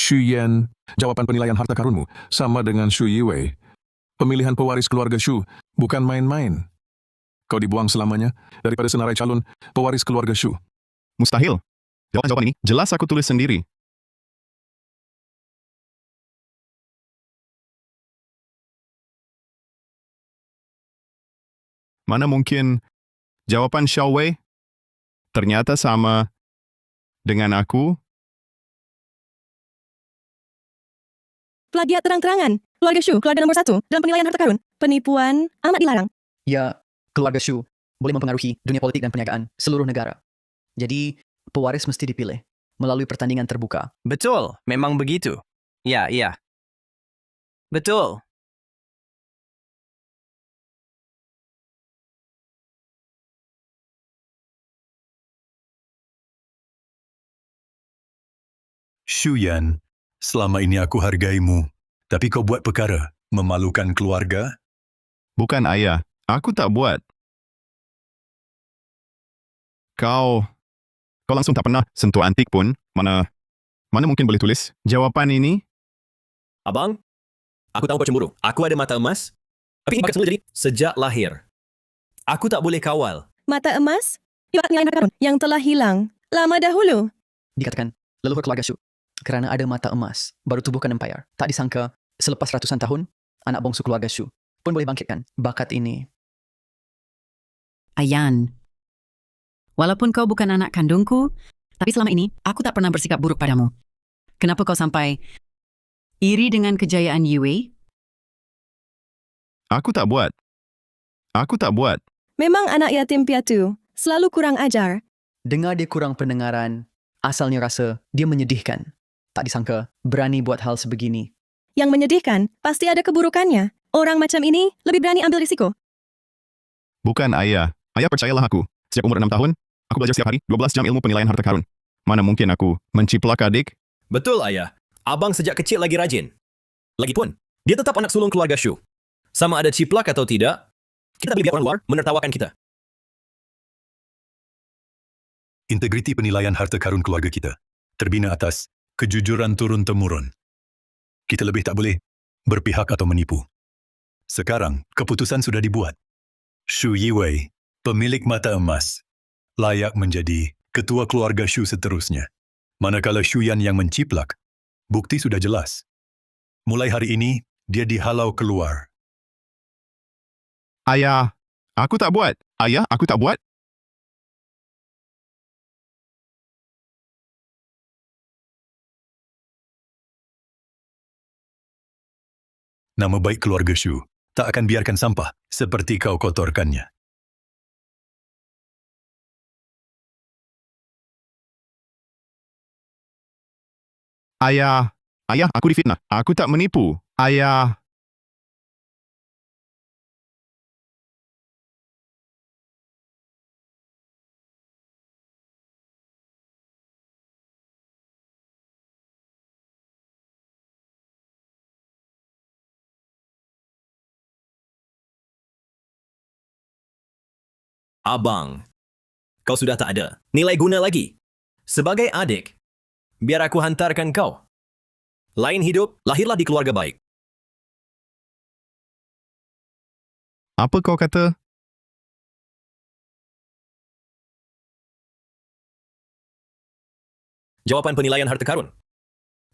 Xu Yan, jawapan penilaian harta karunmu sama dengan Xu Yiwei. Pemilihan pewaris keluarga Xu bukan main-main. Kau dibuang selamanya daripada senarai calon pewaris keluarga Xu. Mustahil. Jawaban ini jelas aku tulis sendiri. Mana mungkin jawapan Xiao Wei ternyata sama dengan aku? Plagiat terang-terangan. Keluarga Xu, keluarga nomor 1 dalam penilaian harta karun. Penipuan amat dilarang. Ya, keluarga Xu boleh mempengaruhi dunia politik dan perniagaan seluruh negara. Jadi, pewaris mesti dipilih melalui pertandingan terbuka. Betul, memang begitu. Ya. Betul. Xu Yan, selama ini aku hargaimu, tapi kau buat perkara memalukan keluarga? Bukan ayah, aku tak buat. Kau langsung tak pernah sentuh antik pun. Mana mungkin boleh tulis jawapan ini? Abang, aku tahu kau cemburu. Aku ada mata emas, tapi ini bakat semula jadi sejak lahir. Aku tak boleh kawal. Mata emas, ibarat penilaian harta karun yang telah hilang lama dahulu. Dikatakan leluhur keluarga Xu kerana ada mata emas baru tubuhkan empayar. Tak disangka selepas ratusan tahun, anak bongsu keluarga Xu pun boleh bangkitkan bakat ini. Ayan, walaupun kau bukan anak kandungku, tapi selama ini aku tak pernah bersikap buruk padamu. Kenapa kau sampai iri dengan kejayaan Yue? Aku tak buat. Memang anak yatim piatu, selalu kurang ajar. Dengar dia kurang pendengaran, asalnya rasa dia menyedihkan. Tak disangka berani buat hal sebegini. Yang menyedihkan, pasti ada keburukannya. Orang macam ini lebih berani ambil risiko. Bukan ayah. Ayah percayalah aku. Sejak umur 6 tahun, aku belajar setiap hari 12 jam ilmu penilaian harta karun. Mana mungkin aku menciplak adik? Betul, ayah. Abang sejak kecil lagi rajin. Lagipun, dia tetap anak sulung keluarga Xu. Sama ada ciplak atau tidak, kita boleh biar orang luar menertawakan kita. Integriti penilaian harta karun keluarga kita terbina atas kejujuran turun-temurun. Kita lebih tak boleh berpihak atau menipu. Sekarang, keputusan sudah dibuat. Xu Yiwei, pemilik mata emas, layak menjadi ketua keluarga Xu seterusnya. Manakala Xu Yan yang menciplak, bukti sudah jelas. Mulai hari ini, dia dihalau keluar. Ayah, aku tak buat. Ayah, aku tak buat. Nama baik keluarga Xu tak akan biarkan sampah seperti kau kotorkannya. Ayah, aku difitnah. Aku tak menipu. Ayah. Abang, kau sudah tak ada nilai guna lagi. Sebagai adik, biar aku hantarkan kau. Lain hidup, lahirlah di keluarga baik. Apa kau kata? Jawapan penilaian harta karun.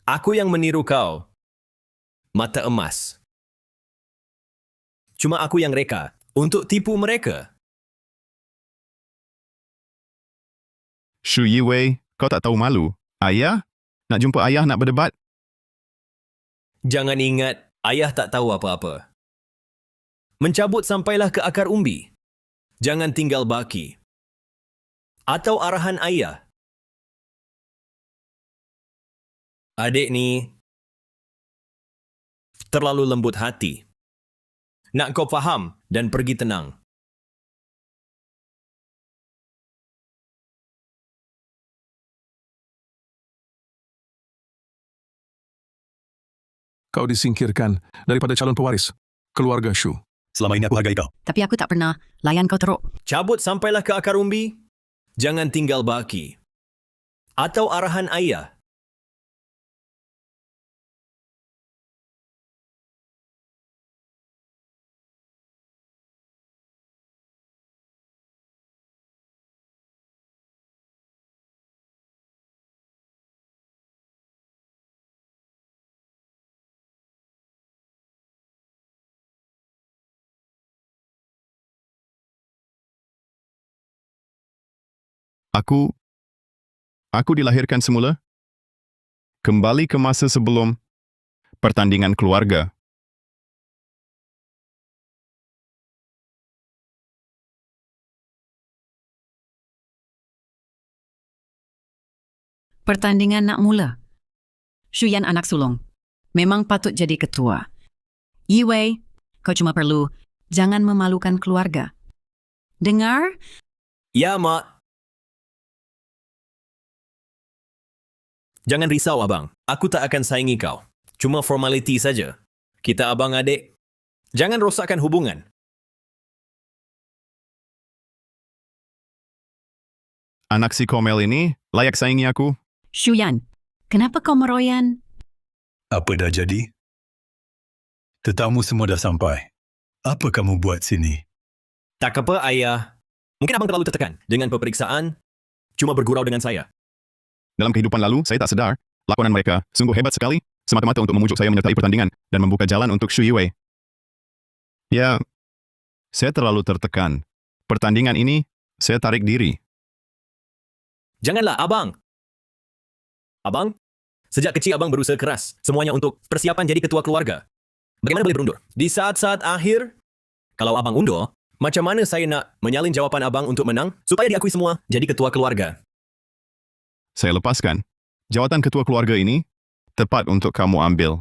Aku yang meniru kau. Mata emas. Cuma aku yang reka untuk tipu mereka. Xu Yiwei, kau tak tahu malu. Ayah? Nak jumpa ayah nak berdebat? Jangan ingat, ayah tak tahu apa-apa. Mencabut sampailah ke akar umbi. Jangan tinggal baki. Atau arahan ayah. Adik ni terlalu lembut hati. Nak kau faham dan pergi tenang. Kau disingkirkan daripada calon pewaris keluarga Xu. Selama ini aku hargai kau. Tapi aku tak pernah layan kau teruk. Cabut sampailah ke akar umbi. Jangan tinggal baki. Atau arahan ayah. Aku dilahirkan semula. Kembali ke masa sebelum pertandingan keluarga. Pertandingan nak mula. Shuyan anak sulung. Memang patut jadi ketua. Yiwei, kau cuma perlu jangan memalukan keluarga. Dengar? Ya, Mak. Jangan risau, Abang. Aku tak akan saingi kau. Cuma formaliti saja. Kita abang-adik. Jangan rosakkan hubungan. Anak si Komel ini layak saingi aku. Shuyan, kenapa kau meroyan? Apa dah jadi? Tetamu semua dah sampai. Apa kamu buat sini? Tak apa, Ayah. Mungkin Abang terlalu tertekan dengan peperiksaan. Cuma bergurau dengan saya. Dalam kehidupan lalu, saya tak sedar. Lakonan mereka sungguh hebat sekali. Semata-mata untuk memujuk saya menyertai pertandingan dan membuka jalan untuk Shu Yiwei. Ya, saya terlalu tertekan. Pertandingan ini, saya tarik diri. Janganlah, Abang. Abang, sejak kecil Abang berusaha keras. Semuanya untuk persiapan jadi ketua keluarga. Bagaimana boleh berundur? Di saat-saat akhir, kalau Abang undur, macam mana saya nak menyalin jawapan Abang untuk menang supaya diakui semua jadi ketua keluarga? Saya lepaskan. Jawatan ketua keluarga ini tepat untuk kamu ambil.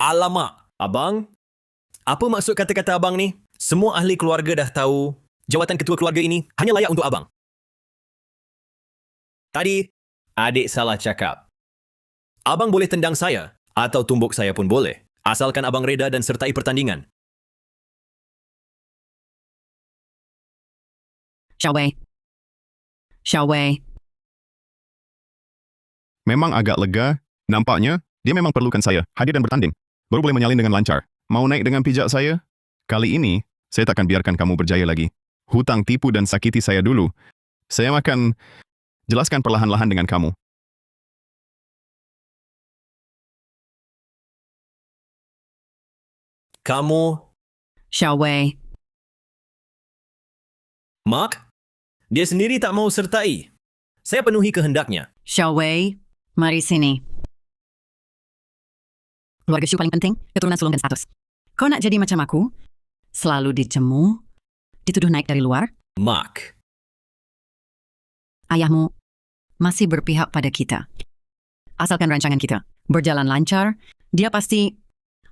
Alamak, Abang. Apa maksud kata-kata Abang ni? Semua ahli keluarga dah tahu jawatan ketua keluarga ini hanya layak untuk Abang. Tadi, adik salah cakap. Abang boleh tendang saya atau tumbuk saya pun boleh. Asalkan Abang reda dan sertai pertandingan. Xiaowei. Xiaowei. Memang agak lega. Nampaknya, dia memang perlukan saya hadir dan bertanding. Baru boleh menyalin dengan lancar. Mau naik dengan pijak saya? Kali ini, saya takkan biarkan kamu berjaya lagi. Hutang tipu dan sakiti saya dulu. Saya akan jelaskan perlahan-lahan dengan kamu. Kamu, Xiaowei. Mark, dia sendiri tak mau sertai. Saya penuhi kehendaknya. Xiaowei, mari sini. Keluarga Shu paling penting, keturunan sulung dan status. Kau nak jadi macam aku? Selalu dicemu, dituduh naik dari luar. Mark, Ayahmu masih berpihak pada kita. Asalkan rancangan kita berjalan lancar, dia pasti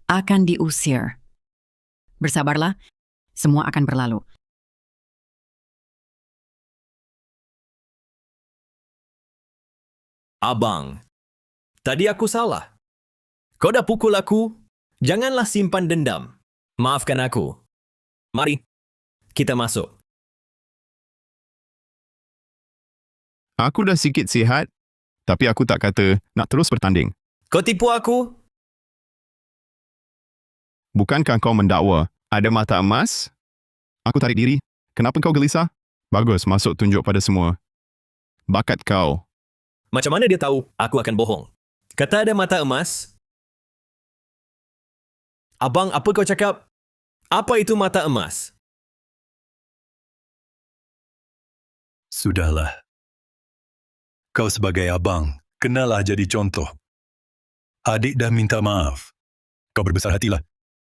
akan diusir. Bersabarlah, semua akan berlalu. Abang, tadi aku salah. Kau dah pukul aku, janganlah simpan dendam. Maafkan aku. Mari, kita masuk. Aku dah sikit sihat, tapi aku tak kata nak terus bertanding. Kau tipu aku? Bukankah kau mendakwa ada mata emas? Aku tarik diri. Kenapa kau gelisah? Bagus, masuk tunjuk pada semua. Bakat kau. Macam mana dia tahu aku akan bohong? Kata ada mata emas. Abang, apa kau cakap? Apa itu mata emas? Sudahlah. Kau sebagai abang, kenalah jadi contoh. Adik dah minta maaf. Kau berbesar hatilah.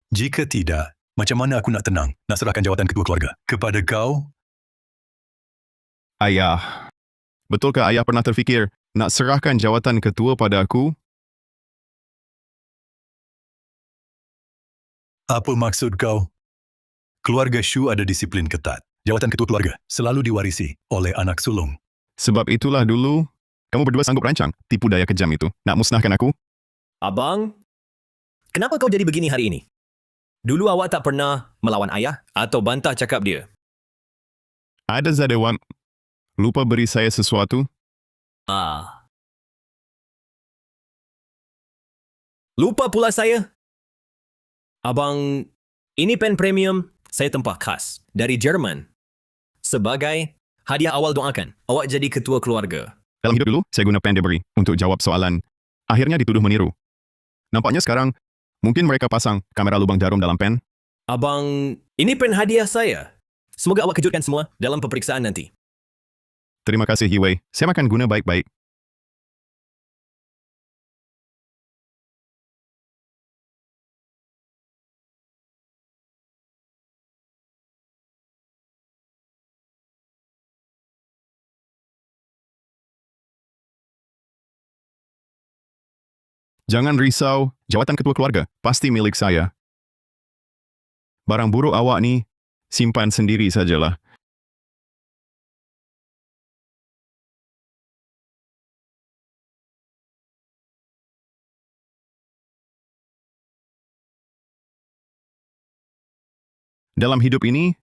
Jika tidak, macam mana aku nak tenang, nak serahkan jawatan ketua keluarga kepada kau? Ayah. Betulkah ayah pernah terfikir nak serahkan jawatan ketua pada aku? Apa maksud kau? Keluarga Shu ada disiplin ketat. Jawatan ketua keluarga selalu diwarisi oleh anak sulung. Sebab itulah dulu, kamu berdua sanggup rancang tipu daya kejam itu. Nak musnahkan aku? Abang, kenapa kau jadi begini hari ini? Dulu awak tak pernah melawan ayah atau bantah cakap dia. Ada Zadewan lupa beri saya sesuatu? Lupa pula saya. Abang, ini pen premium saya tempah khas dari Jerman. Sebagai hadiah awal doakan awak jadi ketua keluarga. Dalam hidup dulu, saya guna pen dia beri untuk jawab soalan. Akhirnya dituduh meniru. Nampaknya sekarang, mungkin mereka pasang kamera lubang jarum dalam pen. Abang, ini pen hadiah saya. Semoga awak kejutkan semua dalam peperiksaan nanti. Terima kasih, Yiwei. Saya akan guna baik-baik. Jangan risau, jawatan ketua keluarga pasti milik saya. Barang buruk awak ni, simpan sendiri sajalah. Dalam hidup ini,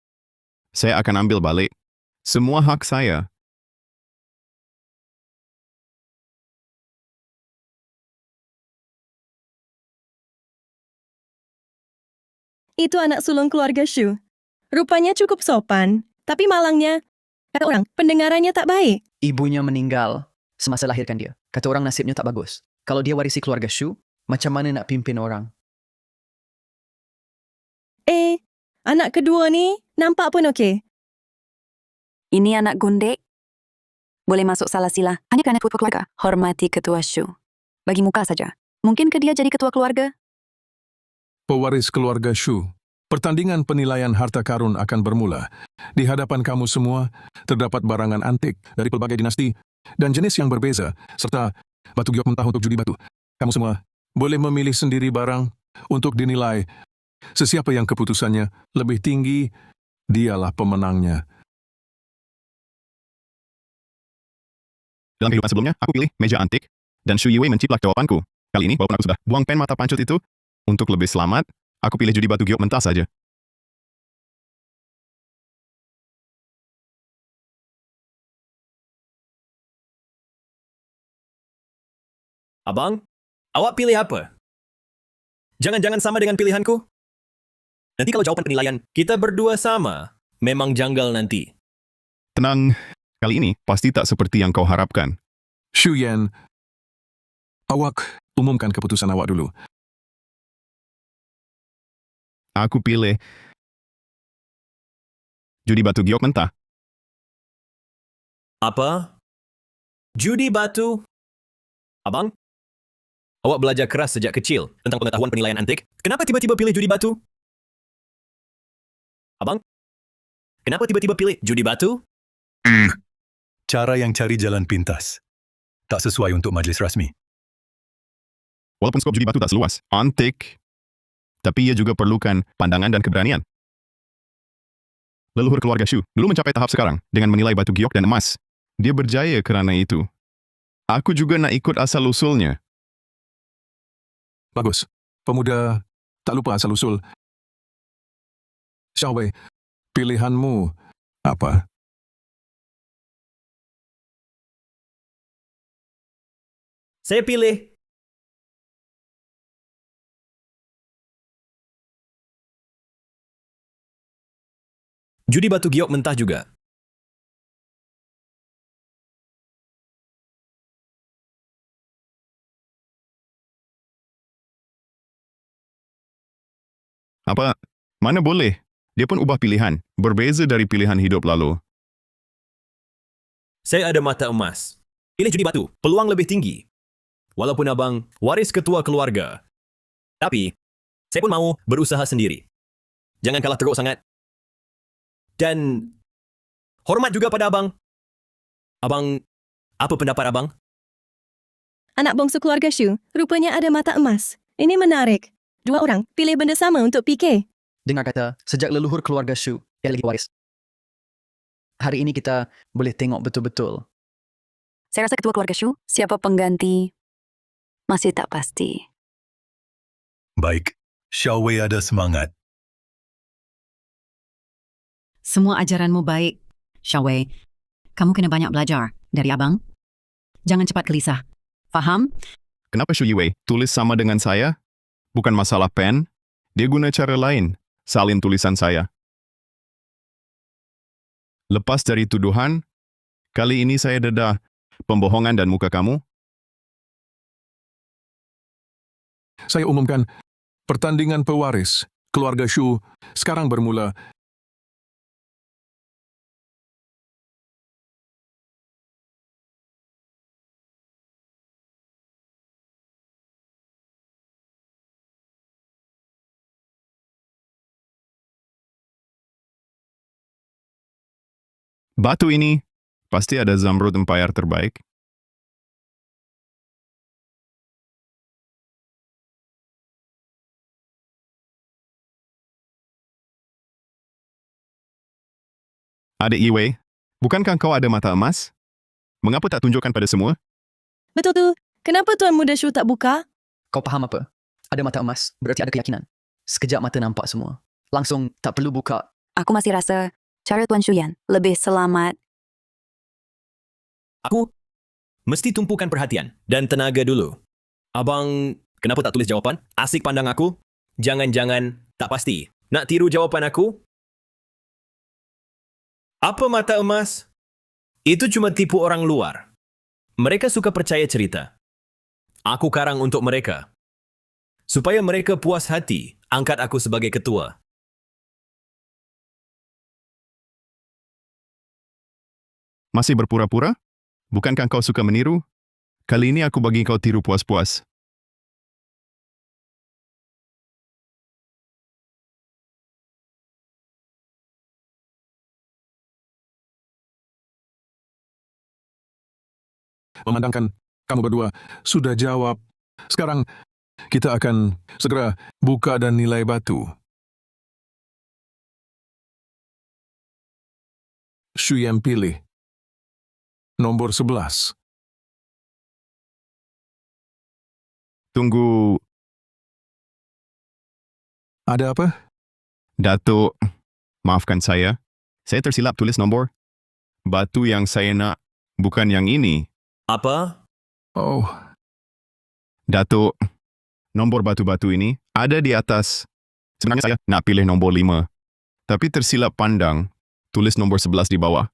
saya akan ambil balik semua hak saya. Itu anak sulung keluarga Shu. Rupanya cukup sopan, tapi malangnya, kata orang, pendengarannya tak baik. Ibunya meninggal semasa lahirkan dia. Kata orang nasibnya tak bagus. Kalau dia warisi keluarga Shu, macam mana nak pimpin orang? Anak kedua ni nampak pun okey. Ini anak gundek. Boleh masuk salah sila. Hanya kerana ketua keluarga. Hormati ketua Shu. Bagi muka saja. Mungkinkah dia jadi ketua keluarga? Pewaris keluarga Shu, pertandingan penilaian harta karun akan bermula. Di hadapan kamu semua, terdapat barangan antik dari pelbagai dinasti dan jenis yang berbeza, serta batu giok mentah untuk judi batu. Kamu semua boleh memilih sendiri barang untuk dinilai. Sesiapa yang keputusannya lebih tinggi, dialah pemenangnya. Dalam kehidupan sebelumnya, aku pilih meja antik dan Shu Yiwei menciplak jawabanku. Kali ini, walaupun aku sudah buang pen mata pancut itu, untuk lebih selamat, aku pilih judi batu giok mentah saja. Abang, awak pilih apa? Jangan-jangan sama dengan pilihanku? Nanti kalau jawapan penilaian kita berdua sama, memang janggal nanti. Tenang, kali ini pasti tak seperti yang kau harapkan. Shu Yan, awak umumkan keputusan awak dulu. Aku pilih judi batu giok mentah. Apa? Judi batu? Abang, awak belajar keras sejak kecil tentang pengetahuan penilaian antik. Kenapa tiba-tiba pilih judi batu? Abang, kenapa tiba-tiba pilih judi batu? Cara yang cari jalan pintas. Tak sesuai untuk majlis rasmi. Walaupun skop judi batu tak seluas antik, tapi ia juga perlukan pandangan dan keberanian. Leluhur keluarga Shu dulu mencapai tahap sekarang dengan menilai batu giok dan emas. Dia berjaya kerana itu. Aku juga nak ikut asal-usulnya. Bagus. Pemuda, tak lupa asal-usul. Xiao Wei, pilihanmu apa? Saya pilih judi batu giok mentah juga. Apa? Mana boleh? Dia pun ubah pilihan, berbeza dari pilihan hidup lalu. Saya ada mata emas. Pilih judi batu, peluang lebih tinggi. Walaupun abang waris ketua keluarga. Tapi, saya pun mau berusaha sendiri. Jangan kalah teruk sangat. Dan, hormat juga pada abang. Abang, apa pendapat abang? Anak bongsu keluarga Shu, rupanya ada mata emas. Ini menarik. Dua orang pilih benda sama untuk PK. Dengar kata, sejak leluhur keluarga Shu, dia lagi waris. Hari ini kita boleh tengok betul-betul. Saya rasa ketua keluarga Shu, siapa pengganti, masih tak pasti. Baik, Xiao Wei ada semangat. Semua ajaranmu baik, Xiao Wei. Kamu kena banyak belajar dari abang. Jangan cepat gelisah. Faham? Kenapa Shu Yiwei tulis sama dengan saya? Bukan masalah pen. Dia guna cara lain. Salin tulisan saya. Lepas dari tuduhan, kali ini saya dedah pembohongan dan muka kamu. Saya umumkan, pertandingan pewaris keluarga Shu sekarang bermula. Batu ini pasti ada zamrud empayar terbaik. Adik Iwei, bukankah kau ada mata emas? Mengapa tak tunjukkan pada semua? Betul tu. Kenapa Tuan Muda Shu tak buka? Kau faham apa? Ada mata emas, berarti ada keyakinan. Sekejap mata nampak semua. Langsung tak perlu buka. Aku masih rasa cara Tuan Shuyan lebih selamat. Aku mesti tumpukan perhatian dan tenaga dulu. Abang, kenapa tak tulis jawapan? Asik pandang aku? Jangan-jangan tak pasti. Nak tiru jawapan aku? Apa mata emas? Itu cuma tipu orang luar. Mereka suka percaya cerita. Aku karang untuk mereka. Supaya mereka puas hati, angkat aku sebagai ketua. Masih berpura-pura? Bukankah kau suka meniru? Kali ini aku bagi kau tiru puas-puas. Memandangkan kamu berdua sudah jawab. Sekarang kita akan segera buka dan nilai batu. Shu yang pilih. Nombor 11. Tunggu, Ada apa? Datuk. Maafkan saya. Saya tersilap tulis nombor. Batu yang saya nak bukan yang ini. Apa? Oh, Datuk, nombor batu-batu ini ada di atas. Sebenarnya saya nak pilih nombor 5. Tapi tersilap pandang, tulis nombor 11 di bawah.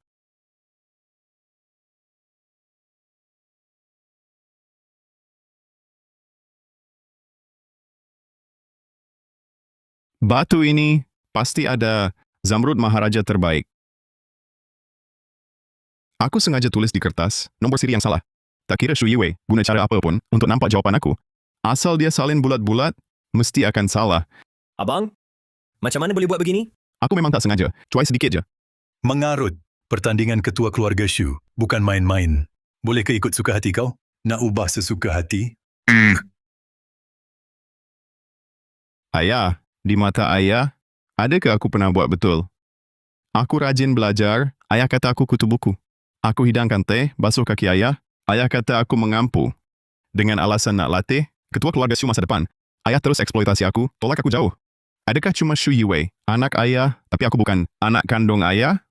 Batu ini pasti ada zamrud maharaja terbaik. Aku sengaja tulis di kertas nombor siri yang salah. Tak kira Shu Yiwei guna cara apa pun untuk nampak jawapan aku. Asal dia salin bulat-bulat, mesti akan salah. Abang? Macam mana boleh buat begini? Aku memang tak sengaja. Cuai sedikit je. Mengarut. Pertandingan ketua keluarga Shu. Bukan main-main. Boleh ke ikut suka hati kau? Nak ubah sesuka hati? Ayah, di mata ayah, adakah aku pernah buat betul? Aku rajin belajar, ayah kata aku kutu buku. Aku hidangkan teh, basuh kaki ayah, ayah kata aku mengampu. Dengan alasan nak latih, ketua keluarga Shu masa depan, ayah terus eksploitasi aku, tolak aku jauh. Adakah cuma Shu Yiwei, anak ayah, tapi aku bukan anak kandung ayah?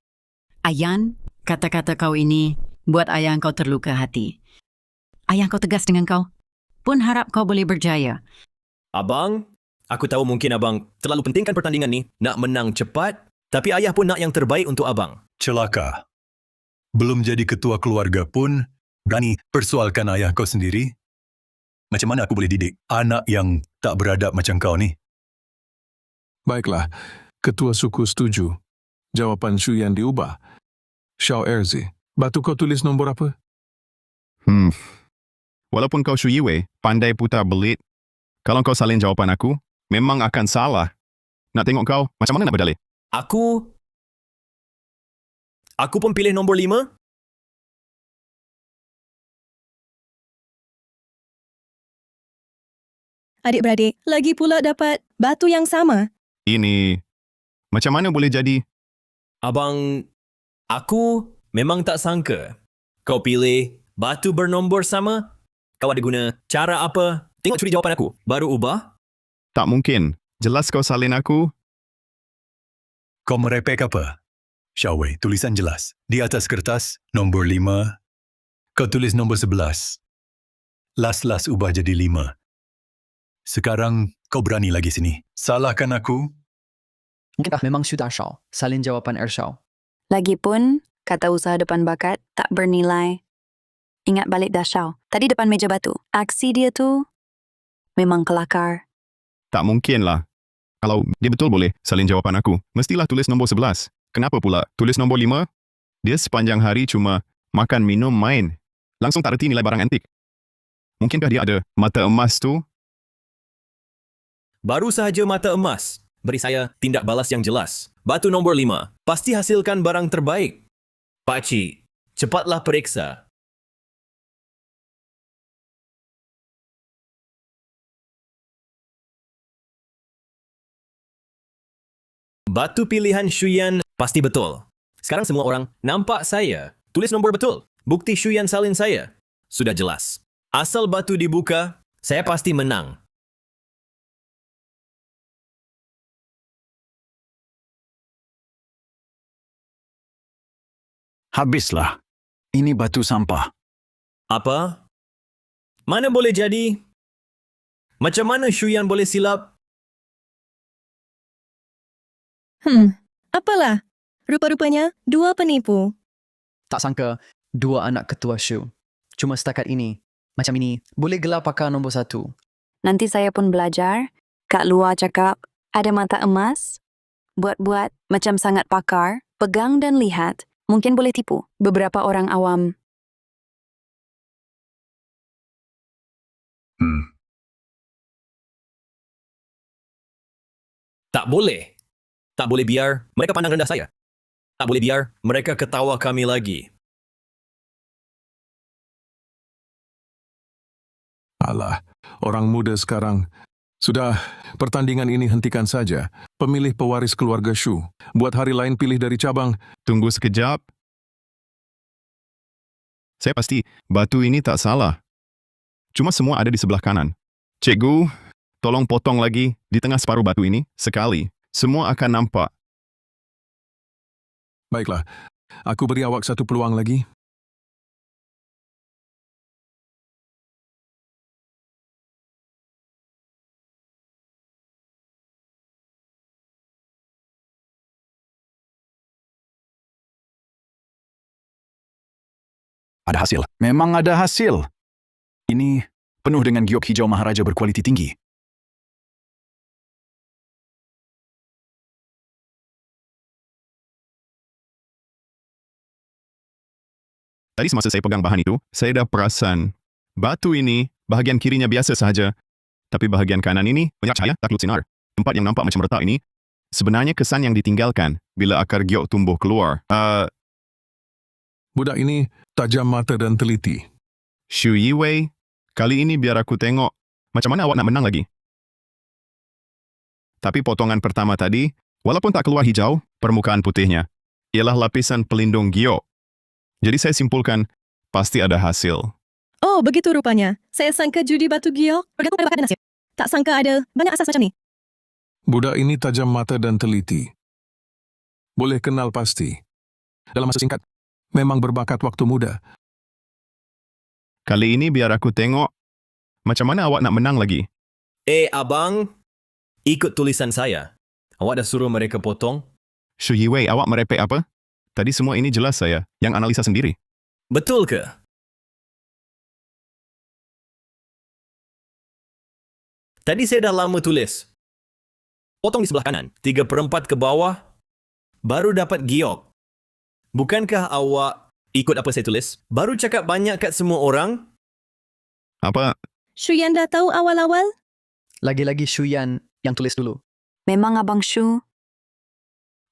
Ayan, kata-kata kau ini buat ayah kau terluka hati. Ayah kau tegas dengan kau. Pun harap kau boleh berjaya. Abang, aku tahu mungkin abang terlalu pentingkan pertandingan ni, nak menang cepat, tapi ayah pun nak yang terbaik untuk abang. Celaka. Belum jadi ketua keluarga pun, berani persoalkan ayah kau sendiri? Macam mana aku boleh didik anak yang tak beradab macam kau ni? baiklah. Ketua suku setuju. Jawapan Shu yang diubah. Xiao Erzi, batu kau tulis nombor apa? Walaupun kau Shu Yiwei, pandai putar belit, kalau kau salin jawapan aku, memang akan salah. Nak tengok kau, macam mana nak berdalih? Aku pun pilih nombor 5. Adik-beradik, lagi pula dapat batu yang sama. Ini, macam mana boleh jadi? Abang, aku memang tak sangka. Kau pilih batu bernombor sama? Kau ada guna cara apa? Tengok curi jawapan aku. Baru ubah? Tak mungkin. Jelas kau salin aku. Kau merepek apa? Xiaowei, tulisan jelas. Di atas kertas, nombor 5. Kau tulis nombor 11. Las-las ubah jadi 5. Sekarang, kau berani lagi sini. Salahkan aku? Mungkinkah memang sudah Shao, salin jawapan Ershao? Lagipun, kata usaha depan bakat tak bernilai. Ingat balik Dashao, tadi depan meja batu. Aksi dia tu memang kelakar. Tak mungkin lah. Kalau dia betul boleh salin jawapan aku, mestilah tulis nombor 11. Kenapa pula tulis nombor 5? Dia sepanjang hari cuma makan, minum, main. Langsung tak reti nilai barang antik. Mungkinkah dia ada mata emas tu? Baru sahaja mata emas. Beri saya tindak balas yang jelas. Batu nombor 5. Pasti hasilkan barang terbaik. Pakcik, cepatlah periksa. Batu pilihan Shuyan pasti betul. Sekarang semua orang nampak saya. Tulis nombor betul. Bukti Shuyan salin saya. Sudah jelas. Asal batu dibuka, saya pasti menang. Habislah. Ini batu sampah. Apa? Mana boleh jadi? Macam mana Shuyan boleh silap? Apalah? Rupa-rupanya dua penipu. Tak sangka dua anak ketua Shu. Cuma setakat ini, macam ini, boleh gelar pakar nombor 1. Nanti saya pun belajar. Kak luar cakap, ada mata emas. Buat-buat macam sangat pakar, pegang dan lihat. Mungkin boleh tipu beberapa orang awam. Tak boleh. Tak boleh biar mereka pandang rendah saya. Tak boleh biar mereka ketawa kami lagi. Alah, orang muda sekarang. Sudah, pertandingan ini hentikan saja. Pemilih pewaris keluarga Shu. Buat hari lain pilih dari cabang. Tunggu sekejap. Saya pasti batu ini tak salah. Cuma semua ada di sebelah kanan. Cikgu, tolong potong lagi di tengah separuh batu ini sekali. Semua akan nampak. Baiklah, aku beri awak satu peluang lagi. Ada hasil. Memang ada hasil. Ini penuh dengan giok hijau Maharaja berkualiti tinggi. Tadi semasa saya pegang bahan itu, saya dah perasan batu ini bahagian kirinya biasa sahaja. Tapi bahagian kanan ini banyak cahaya taklut sinar. Tempat yang nampak macam retak ini, sebenarnya kesan yang ditinggalkan bila akar giok tumbuh keluar. Budak ini tajam mata dan teliti. Shu Yiwei, kali ini biar aku tengok macam mana awak nak menang lagi. Tapi potongan pertama tadi, walaupun tak keluar hijau, permukaan putihnya ialah lapisan pelindung giok. Jadi saya simpulkan, pasti ada hasil. Oh, begitu rupanya. Saya sangka judi batu giok bergantung pada bakat dan nasib. Tak sangka ada banyak asas macam ni. Budak ini tajam mata dan teliti. Boleh kenal pasti. Dalam masa singkat, memang berbakat waktu muda. Kali ini biar aku tengok macam mana awak nak menang lagi. Abang, ikut tulisan saya. Awak dah suruh mereka potong? Shu Yiwei, awak merepek apa? Tadi semua ini jelas saya, yang analisa sendiri. Betul ke? Tadi saya dah lama tulis. Potong di sebelah kanan, 3/4 ke bawah, baru dapat giok. Bukankah awak ikut apa saya tulis? Baru cakap banyak kat semua orang? Apa? Shuyan dah tahu awal-awal? Lagi-lagi Shuyan yang tulis dulu. Memang Abang Shu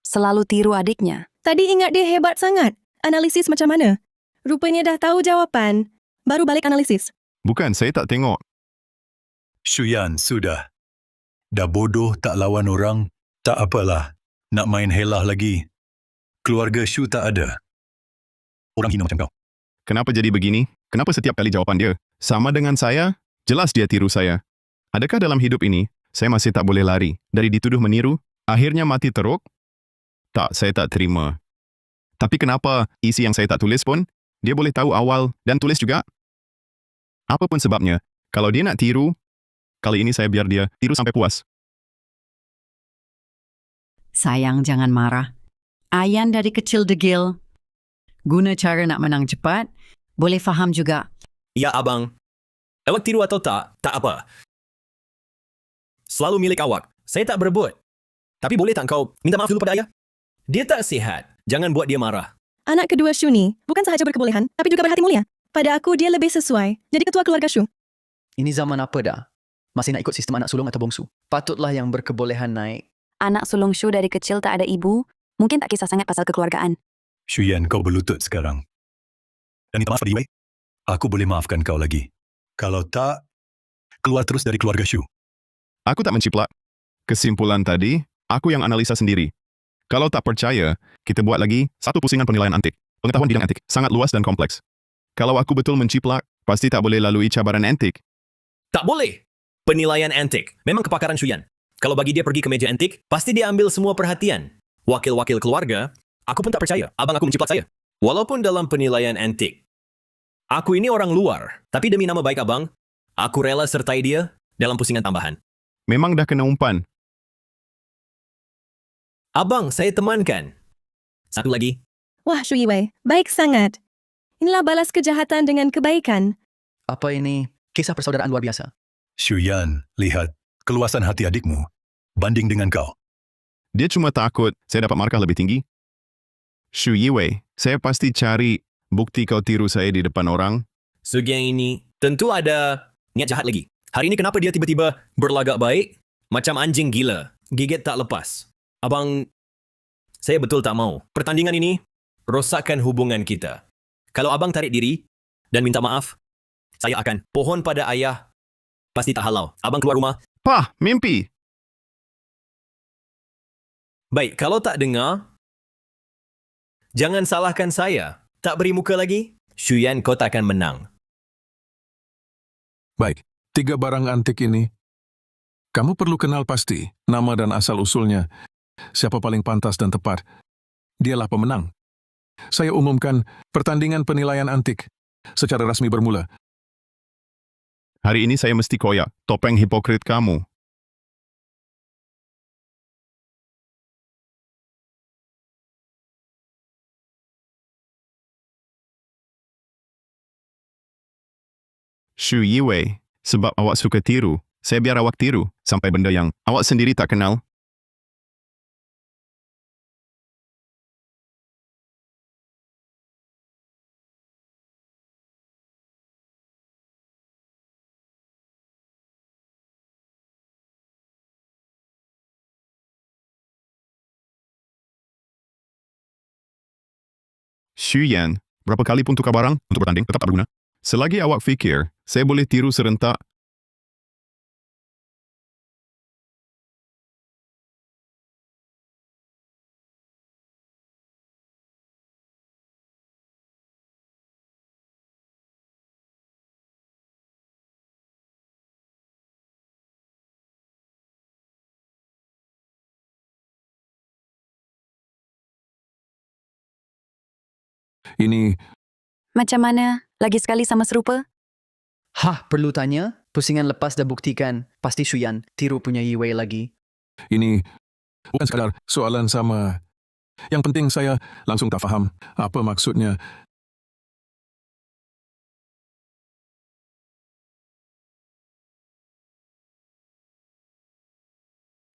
selalu tiru adiknya. Tadi ingat dia hebat sangat. Analisis macam mana? Rupanya dah tahu jawapan. Baru balik analisis. Bukan, saya tak tengok. Shuyan, sudah. Dah bodoh tak lawan orang, tak apalah. Nak main helah lagi. Keluarga Shu tak ada. Orang hina macam kau. Kenapa jadi begini? Kenapa setiap kali jawapan dia sama dengan saya? Jelas dia tiru saya. Adakah dalam hidup ini, saya masih tak boleh lari dari dituduh meniru, akhirnya mati teruk? Tak, saya tak terima. Tapi kenapa isi yang saya tak tulis pun, dia boleh tahu awal dan tulis juga? Apapun sebabnya, kalau dia nak tiru, kali ini saya biar dia tiru sampai puas. Sayang, jangan marah. Ayan dari kecil degil. Guna cara nak menang cepat, boleh faham juga. Ya, abang. Awak tiru atau tak apa. Selalu milik awak. Saya tak berebut. Tapi boleh tak kau minta maaf dulu pada ayah? Dia tak sihat. Jangan buat dia marah. Anak kedua Shu ni bukan sahaja berkebolehan, tapi juga berhati mulia. Pada aku, dia lebih sesuai jadi ketua keluarga Shu. Ini zaman apa dah? Masih nak ikut sistem anak sulung atau bongsu? Patutlah yang berkebolehan naik. Anak sulung Shu dari kecil tak ada ibu, mungkin tak kisah sangat pasal kekeluargaan. Shuyan, kau berlutut sekarang. Dan minta maaf pada Yue. Aku boleh maafkan kau lagi. Kalau tak, keluar terus dari keluarga Shu. Aku tak menciplak. Kesimpulan tadi, aku yang analisa sendiri. Kalau tak percaya, kita buat lagi satu pusingan penilaian antik. Pengetahuan bidang antik sangat luas dan kompleks. Kalau aku betul menciplak, pasti tak boleh lalui cabaran antik. Tak boleh. Penilaian antik. Memang kepakaran Shuyan. Kalau bagi dia pergi ke meja antik, pasti dia ambil semua perhatian. Wakil-wakil keluarga, aku pun tak percaya abang aku menciplak saya. Walaupun dalam penilaian antik, aku ini orang luar, tapi demi nama baik abang, aku rela sertai dia dalam pusingan tambahan. Memang dah kena umpan. Abang, saya temankan. Satu lagi. Wah, Shu Yiwei, baik sangat. Inilah balas kejahatan dengan kebaikan. Apa ini kisah persaudaraan luar biasa? Shuyan, lihat keluasan hati adikmu banding dengan kau. Dia cuma takut saya dapat markah lebih tinggi. Shu Yiwei, saya pasti cari bukti kau tiru saya di depan orang. Segi yang ini, tentu ada niat jahat lagi. Hari ini kenapa dia tiba-tiba berlagak baik? Macam anjing gila, gigit tak lepas. Abang, saya betul tak mau. Pertandingan ini rosakkan hubungan kita. Kalau abang tarik diri dan minta maaf, saya akan pohon pada ayah. Pasti tak halau. Abang keluar rumah. Pah, mimpi. Baik, kalau tak dengar, jangan salahkan saya. Tak beri muka lagi, Shuyan kau tak akan menang. Baik, 3 barang antik ini, kamu perlu kenal pasti nama dan asal-usulnya. Siapa paling pantas dan tepat, dialah pemenang. Saya umumkan pertandingan penilaian antik secara rasmi bermula. Hari ini saya mesti koyak topeng hipokrit kamu. Shu Yiwei, sebab awak suka tiru, saya biar awak tiru sampai benda yang awak sendiri tak kenal. Xu Yan, berapa kali pun tukar barang untuk bertanding tetap tak berguna. Selagi awak fikir, saya boleh tiru serentak. Ini Macam mana? Lagi sekali sama serupa? Hah, perlu tanya? Pusingan lepas dah buktikan. Pasti Shuyan tiru punya Yiwei lagi. bukan sekadar soalan sama. Yang penting saya langsung tak faham apa maksudnya.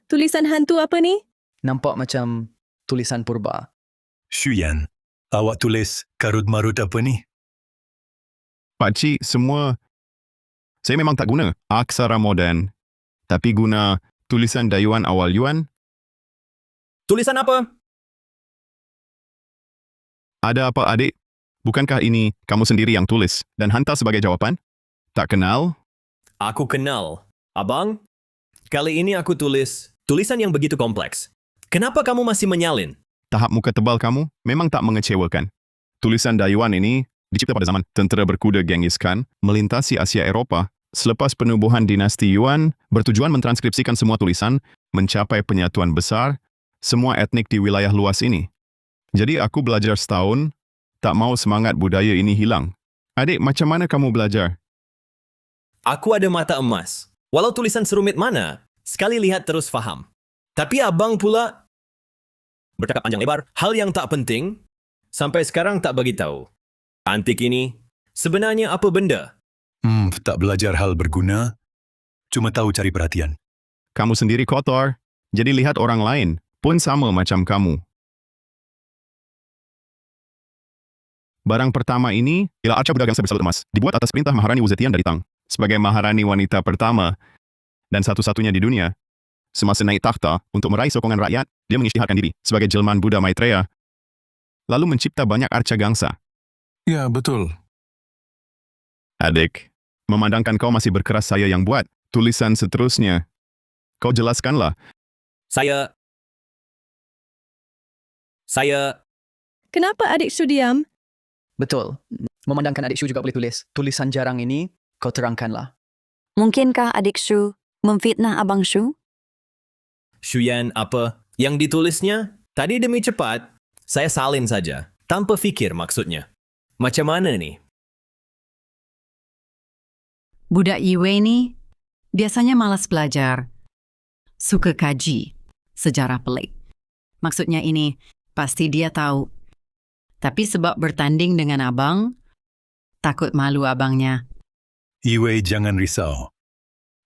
Tulisan hantu apa ni? Nampak macam tulisan purba. Shuyan, awak tulis karut-marut apa ni? Pakcik, semua saya memang tak guna aksara moden, tapi guna tulisan dayuan awal Yuan. Tulisan apa? Ada apa, adik? Bukankah ini kamu sendiri yang tulis dan hantar sebagai jawapan? Tak kenal? Aku kenal. Abang, kali ini aku tulis tulisan yang begitu kompleks. Kenapa kamu masih menyalin? Tahap muka tebal kamu memang tak mengecewakan. Tulisan dayuan ini dicipta pada zaman tentera berkuda Genghis Khan melintasi Asia Eropah selepas penubuhan dinasti Yuan bertujuan mentranskripsikan semua tulisan mencapai penyatuan besar semua etnik di wilayah luas ini. Jadi aku belajar setahun, tak mau semangat budaya ini hilang. Adik, macam mana kamu belajar? Aku ada mata emas. Walau tulisan serumit mana, sekali lihat terus faham. Tapi abang pula bercakap panjang lebar, hal yang tak penting, sampai sekarang tak bagi tahu. Antik ini sebenarnya apa benda? Tak belajar hal berguna, cuma tahu cari perhatian. Kamu sendiri kotor, jadi lihat orang lain pun sama macam kamu. Barang pertama ini ialah arca budak gangsa bersalut emas, dibuat atas perintah Maharani Wuzetian dari Tang, sebagai Maharani wanita pertama dan satu-satunya di dunia. Semasa naik takhta untuk meraih sokongan rakyat, dia mengisytiharkan diri sebagai jelmaan Buddha Maitreya. lalu mencipta banyak arca gangsa. Ya, betul. Adik, memandangkan kau masih berkeras saya yang buat tulisan seterusnya. Kau jelaskanlah. Saya... Kenapa adik Shu diam? Betul. Memandangkan adik Shu juga boleh tulis. Tulisan jarang ini, kau terangkanlah. Mungkinkah adik Shu memfitnah Abang Shu? Shuyan apa? Yang ditulisnya? Tadi demi cepat, saya salin saja. Tanpa fikir maksudnya. Macam mana ni? Budak Yiwei ni biasanya malas belajar. Suka kaji sejarah pelik. Maksudnya ini, pasti dia tahu. Tapi sebab bertanding dengan abang, takut malu abangnya. Iwei, jangan risau.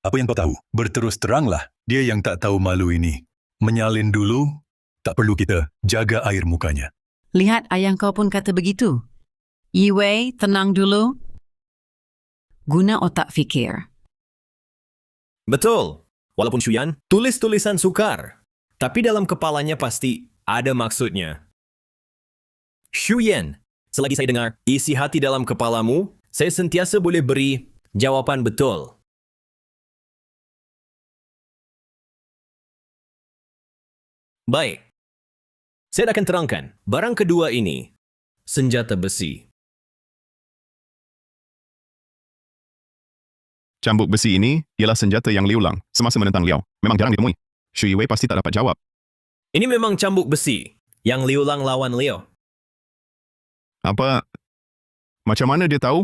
Apa yang kau tahu? Berterus teranglah, dia yang tak tahu malu ini. Menyalin dulu, tak perlu kita jaga air mukanya. Lihat ayah kau pun kata begitu. Yiwei, tenang dulu. Guna otak fikir. Betul. Walaupun Shuyan tulis tulisan sukar, tapi dalam kepalanya pasti ada maksudnya. Shuyan, selagi saya dengar isi hati dalam kepalamu, saya sentiasa boleh beri jawapan betul. Baik. Saya akan terangkan. Barang kedua ini, senjata besi. Cambuk besi ini ialah senjata yang Liu Lang semasa menentang Liao. Memang jarang ditemui. Shu Yiwei pasti tak dapat jawab. Ini memang cambuk besi yang Liu Lang lawan Liao. Apa? Macam mana dia tahu?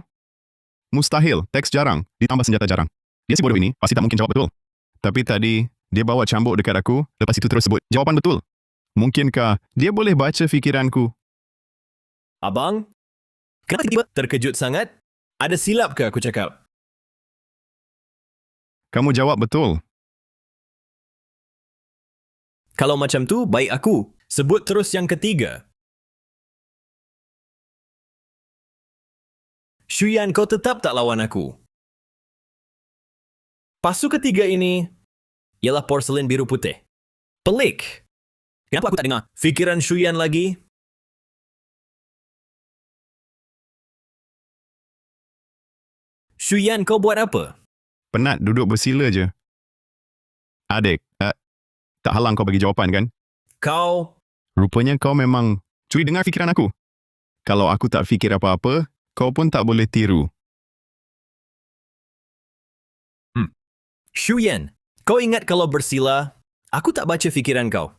Mustahil, teks jarang, ditambah senjata jarang. Dia si bodoh ini pasti tak mungkin jawab betul. Tapi tadi, dia bawa cambuk dekat aku, lepas itu terus sebut jawapan betul. Mungkinkah dia boleh baca fikiranku? Abang, kenapa tiba-tiba terkejut sangat? Ada silap ke aku cakap? Kamu jawab betul. Kalau macam tu, baik aku. Sebut terus yang ketiga. Shuyan, kau tetap tak lawan aku. Pasu ketiga ini ialah porselin biru putih. Pelik. Kenapa aku tak dengar fikiran Shuyan lagi? Shuyan, kau buat apa? Penat duduk bersila je. Adik, tak halang kau bagi jawapan kan? Kau... Rupanya kau memang curi dengar fikiran aku. Kalau aku tak fikir apa-apa, kau pun tak boleh tiru. Shuyan, kau ingat kalau bersila, aku tak baca fikiran kau.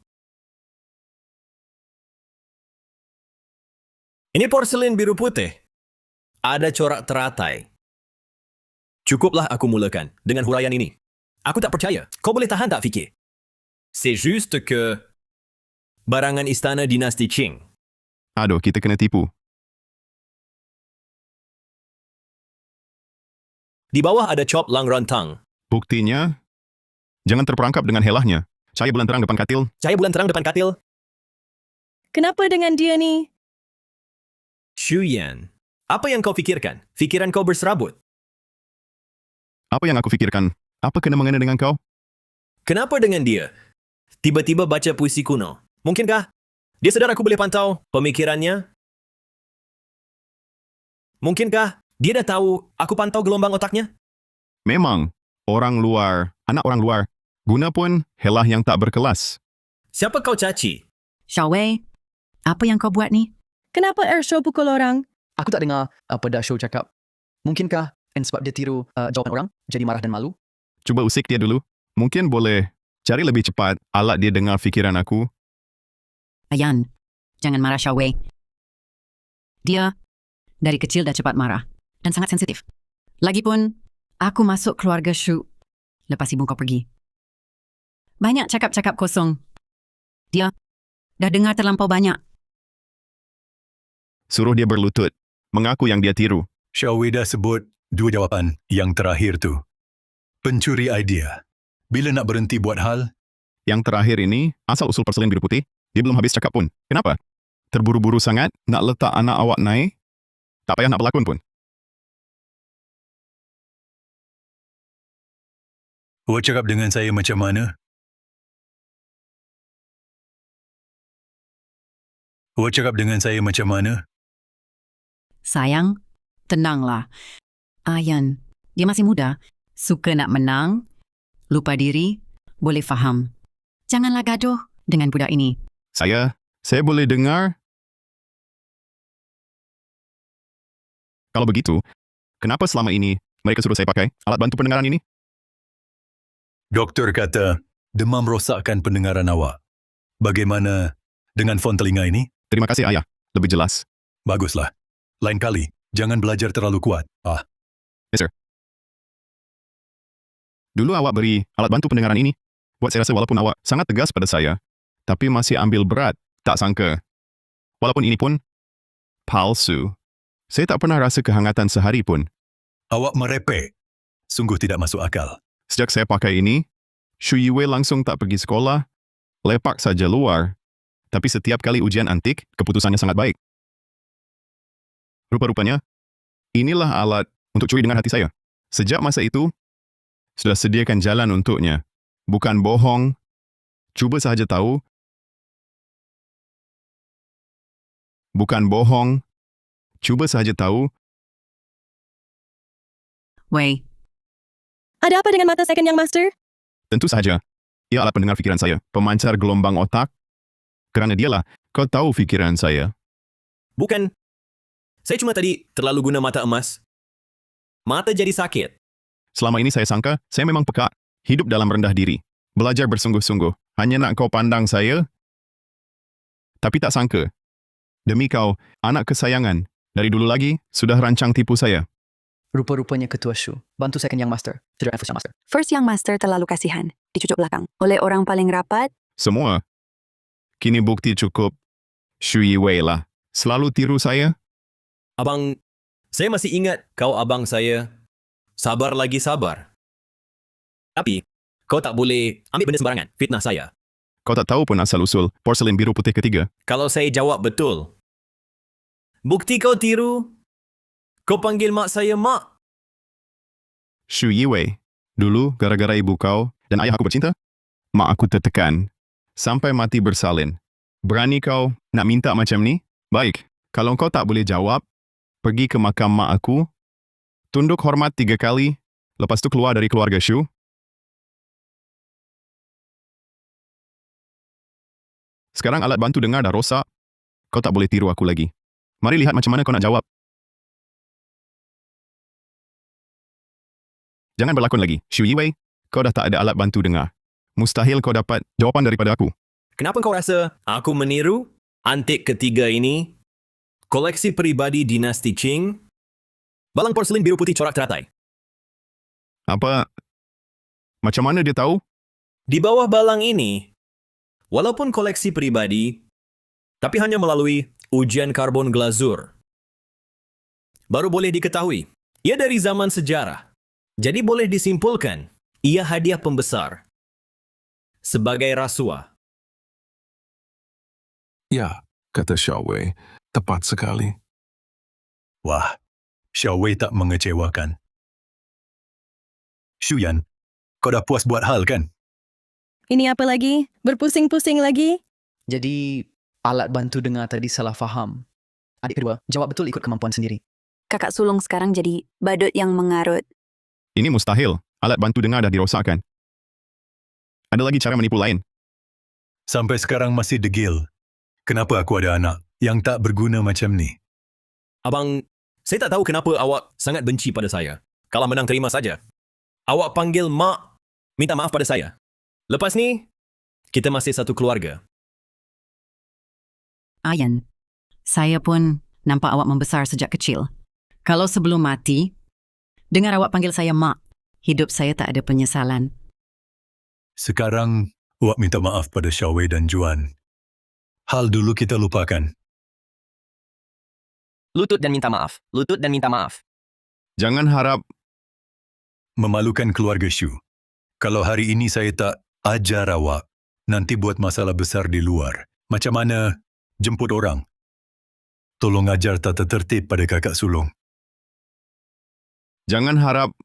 Ini porselin biru putih. Ada corak teratai. Cukuplah aku mulakan dengan huraian ini. Aku tak percaya. Kau boleh tahan tak fikir? C'est juste que barangan istana dinasti Qing. Aduh, kita kena tipu. Di bawah ada cop lang rantang. Buktinya, jangan terperangkap dengan helahnya. Cahaya bulan terang depan katil. Cahaya bulan terang depan katil. Kenapa dengan dia ni? Shuyan, apa yang kau fikirkan? Fikiran kau berserabut. Apa yang aku fikirkan? Apa kena mengena dengan kau? Kenapa dengan dia? Tiba-tiba baca puisi kuno. Mungkinkah dia sedar aku boleh pantau pemikirannya? Mungkinkah dia dah tahu aku pantau gelombang otaknya? Memang, orang luar, anak orang luar, guna pun helah yang tak berkelas. Siapa kau caci? Xiaowei, apa yang kau buat ni? Kenapa Ersho pukul orang? Aku tak dengar apa dah Show cakap. Mungkinkah sebab dia tiru jawapan orang, jadi marah dan malu? Cuba usik dia dulu. Mungkin boleh cari lebih cepat alat dia dengar fikiran aku. Ayan, jangan marah Xiaowei. Dia dari kecil dah cepat marah dan sangat sensitif. Lagipun, aku masuk keluarga Shu lepas ibu kau pergi. Banyak cakap-cakap kosong. Dia dah dengar terlampau banyak. Suruh dia berlutut. Mengaku yang dia tiru. Xiaowei dah sebut dua jawapan yang terakhir tu. Pencuri idea. Bila nak berhenti buat hal? Yang terakhir ini, asal usul porselin biru putih, dia belum habis cakap pun. Kenapa? Terburu-buru sangat nak letak anak awak naik? Tak payah nak berlakon pun. Awak cakap dengan saya macam mana? Awak cakap dengan saya macam mana? Sayang, tenanglah. Ayan, dia masih muda. Suka nak menang. Lupa diri. Boleh faham. Janganlah gaduh dengan budak ini. Saya boleh dengar? Kalau begitu, kenapa selama ini mereka suruh saya pakai alat bantu pendengaran ini? Doktor kata demam rosakkan pendengaran awak. Bagaimana dengan fon telinga ini? Terima kasih, Ayah. Lebih jelas. Baguslah. Lain kali, jangan belajar terlalu kuat. Yes, sir. Dulu awak beri alat bantu pendengaran ini. Buat saya rasa walaupun awak sangat tegas pada saya, tapi masih ambil berat. Tak sangka. Walaupun ini pun palsu. Saya tak pernah rasa kehangatan sehari pun. Awak merepek. Sungguh tidak masuk akal. Sejak saya pakai ini, Shu Yiwei langsung tak pergi sekolah, lepak saja luar. Tapi setiap kali ujian antik, keputusannya sangat baik. Rupa-rupanya, inilah alat untuk curi dengan hati saya. Sejak masa itu, sudah sediakan jalan untuknya. Bukan bohong. Cuba sahaja tahu. Bukan bohong. Cuba sahaja tahu. Wei, Ada apa dengan mata second yang master? Tentu sahaja. Ia alat pendengar fikiran saya. Pemancar gelombang otak. Kerana dialah, kau tahu fikiran saya. Bukan. Saya cuma tadi terlalu guna mata emas. Mata jadi sakit. Selama ini saya sangka, saya memang peka. Hidup dalam rendah diri. Belajar bersungguh-sungguh. Hanya nak kau pandang saya. Tapi tak sangka. Demi kau, anak kesayangan. Dari dulu lagi, sudah rancang tipu saya. Rupa-rupanya Ketua Shu. Bantu second yang master. Tidak first yang master. First yang master terlalu kasihan, dicucuk belakang oleh orang paling rapat. Semua. Kini bukti cukup. Shu Yiwei lah. Selalu tiru saya. Abang, saya masih ingat kau abang saya. Sabar lagi sabar. Tapi, kau tak boleh ambil benda sembarangan. Fitnah saya. Kau tak tahu pun asal-usul porselin biru putih ketiga. Kalau saya jawab betul. Bukti kau tiru. Kau panggil mak saya mak. Shu Yiwei. Dulu, gara-gara ibu kau dan ayah aku bercinta, mak aku tertekan. Sampai mati bersalin. Berani kau nak minta macam ni? Baik, kalau kau tak boleh jawab, pergi ke makam mak aku, tunduk hormat 3 kali, lepas tu keluar dari keluarga Shu. Sekarang alat bantu dengar dah rosak. Kau tak boleh tiru aku lagi. Mari lihat macam mana kau nak jawab. Jangan berlakon lagi. Shu Yiwei, kau dah tak ada alat bantu dengar. Mustahil kau dapat jawapan daripada aku. Kenapa kau rasa aku meniru? Antik ketiga ini, koleksi peribadi dinasti Qing, balang porselin biru putih corak teratai. Apa? Macam mana dia tahu? Di bawah balang ini, walaupun koleksi peribadi, tapi hanya melalui ujian karbon glazur. Baru boleh diketahui, ia dari zaman sejarah. Jadi boleh disimpulkan, ia hadiah pembesar. Sebagai rasuah. Ya, kata Xiaowei. Tepat sekali. Wah, Xiaowei tak mengecewakan. Shuyan, kau dah puas buat hal kan? Ini apa lagi? Berpusing-pusing lagi? Jadi, alat bantu dengar tadi salah faham. Adik kedua, jawab betul ikut kemampuan sendiri. Kakak sulung sekarang jadi badut yang mengarut. Ini mustahil. Alat bantu dengar dah dirosakkan. Ada lagi cara menipu lain. Sampai sekarang masih degil. Kenapa aku ada anak yang tak berguna macam ni? Abang, saya tak tahu kenapa awak sangat benci pada saya. Kalau menang terima saja. Awak panggil mak, minta maaf pada saya. Lepas ni, kita masih satu keluarga. Ayan, saya pun nampak awak membesar sejak kecil. Kalau sebelum mati, dengar awak panggil saya mak, hidup saya tak ada penyesalan. Sekarang, awak minta maaf pada Xiaowei dan Juan. Hal dulu kita lupakan. Lutut dan minta maaf. Lutut dan minta maaf. Jangan harap Memalukan keluarga Shu. Kalau hari ini saya tak ajar awak, nanti buat masalah besar di luar. Macam mana jemput orang? Tolong ajar tata tertib pada kakak sulung. Jangan harap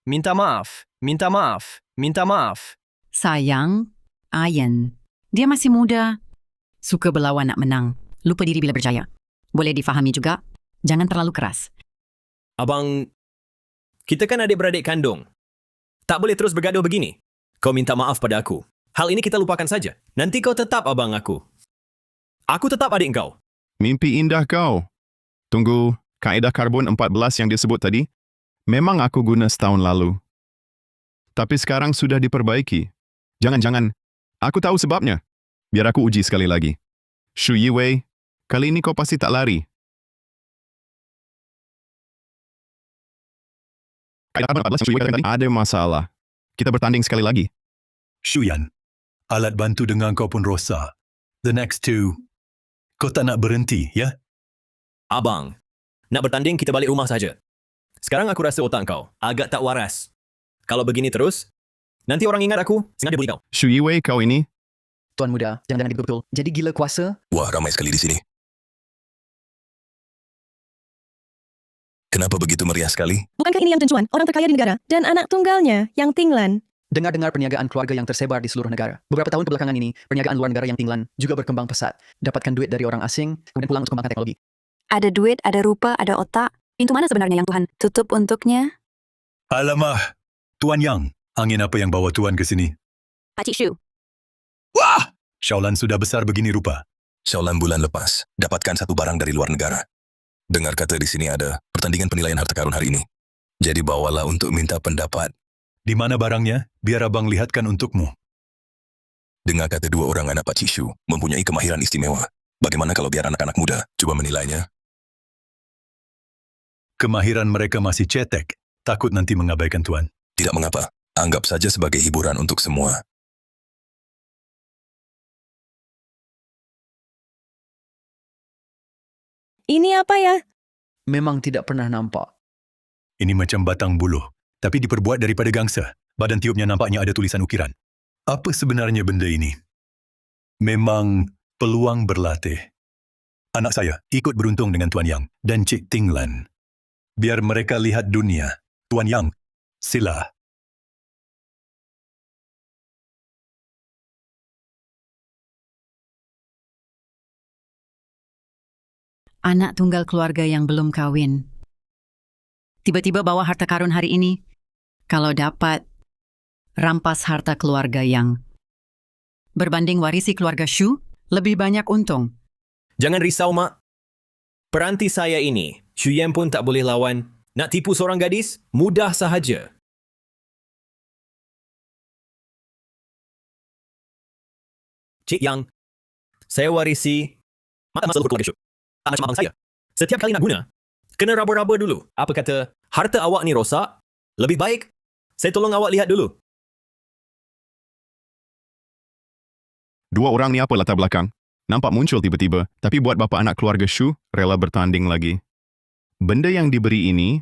Minta maaf. Minta maaf. Minta maaf. Sayang, Ayan, dia masih muda, suka berlawan nak menang. lupa diri bila berjaya. Boleh difahami juga, jangan terlalu keras. Abang, kita kan adik-beradik kandung. Tak boleh terus bergaduh begini. Kau minta maaf pada aku. Hal ini kita lupakan saja. Nanti kau tetap abang aku. Aku tetap adik kau. Mimpi indah kau. Tunggu, kaedah karbon 14 yang disebut tadi, memang aku guna setahun lalu. Tapi sekarang sudah diperbaiki. Jangan-jangan, aku tahu sebabnya. Biar aku uji sekali lagi. Shu Yiwei, kali ini kau pasti tak lari. Kaedah karbon 14 yang Shu Yiwei katakan tadi, ada masalah. Kita bertanding sekali lagi. Shuyan, alat bantu dengar kau pun rosak. The next two, kau tak nak berhenti, ya? Abang, nak bertanding kita balik rumah saja. Sekarang aku rasa otak kau agak tak waras. Kalau begini terus, nanti orang ingat aku sengaja bully kau. Shu Yiwei, kau ini, Tuan muda, jangan betul-betul. Jadi gila kuasa, Wah, ramai sekali di sini. Kenapa begitu meriah sekali? Bukankah ini yang Chen Chuan, orang terkaya di negara, dan anak tunggalnya, yang Tinglan? dengar-dengar perniagaan keluarga yang tersebar di seluruh negara. Beberapa tahun kebelakangan ini, perniagaan luar negara yang Tinglan juga berkembang pesat. Dapatkan duit dari orang asing, kemudian pulang untuk kembangkan teknologi. Ada duit, ada rupa, ada otak. Pintu mana sebenarnya yang Tuhan tutup untuknya? Alamah, Tuan Yang, angin apa yang bawa Tuan ke sini? Pakcik Shu. Wah! Shaolan sudah besar begini rupa. Shaolan bulan lepas, dapatkan satu barang dari luar negara. Dengar kata di sini ada pertandingan penilaian harta karun hari ini. Jadi bawalah untuk minta pendapat. Di mana barangnya? Biar abang lihatkan untukmu. Dengar kata dua orang anak Pakcik Shu mempunyai kemahiran istimewa. Bagaimana kalau biar anak-anak muda coba menilainya? Kemahiran mereka masih cetek. Takut nanti mengabaikan Tuan. Tidak mengapa. Anggap saja sebagai hiburan untuk semua. Ini apa ya? Memang tidak pernah nampak. Ini macam batang buluh, tapi diperbuat daripada gangsa. Badan tiupnya nampaknya ada tulisan ukiran. Apa sebenarnya benda ini? Memang peluang berlatih. Anak saya ikut beruntung dengan Tuan Yang dan Cik Tinglan. Biar mereka lihat dunia. Tuan Yang, sila. Anak tunggal keluarga yang belum kawin. Tiba-tiba bawa harta karun hari ini. Kalau dapat, rampas harta keluarga yang berbanding warisi keluarga Shu, lebih banyak untung. Jangan risau, Mak. Peranti saya ini, Xu Yan pun tak boleh lawan. Nak tipu seorang gadis? Mudah sahaja. Cik Yang, saya warisi mata masa leluhur keluarga Shu. Macam abang saya. Setiap kali nak guna, kena raba-raba dulu. Apa kata, harta awak ni rosak? Lebih baik, saya tolong awak lihat dulu. Dua orang ni apa latar belakang? Nampak muncul tiba-tiba, tapi buat bapa anak keluarga Shu rela bertanding lagi. Benda yang diberi ini,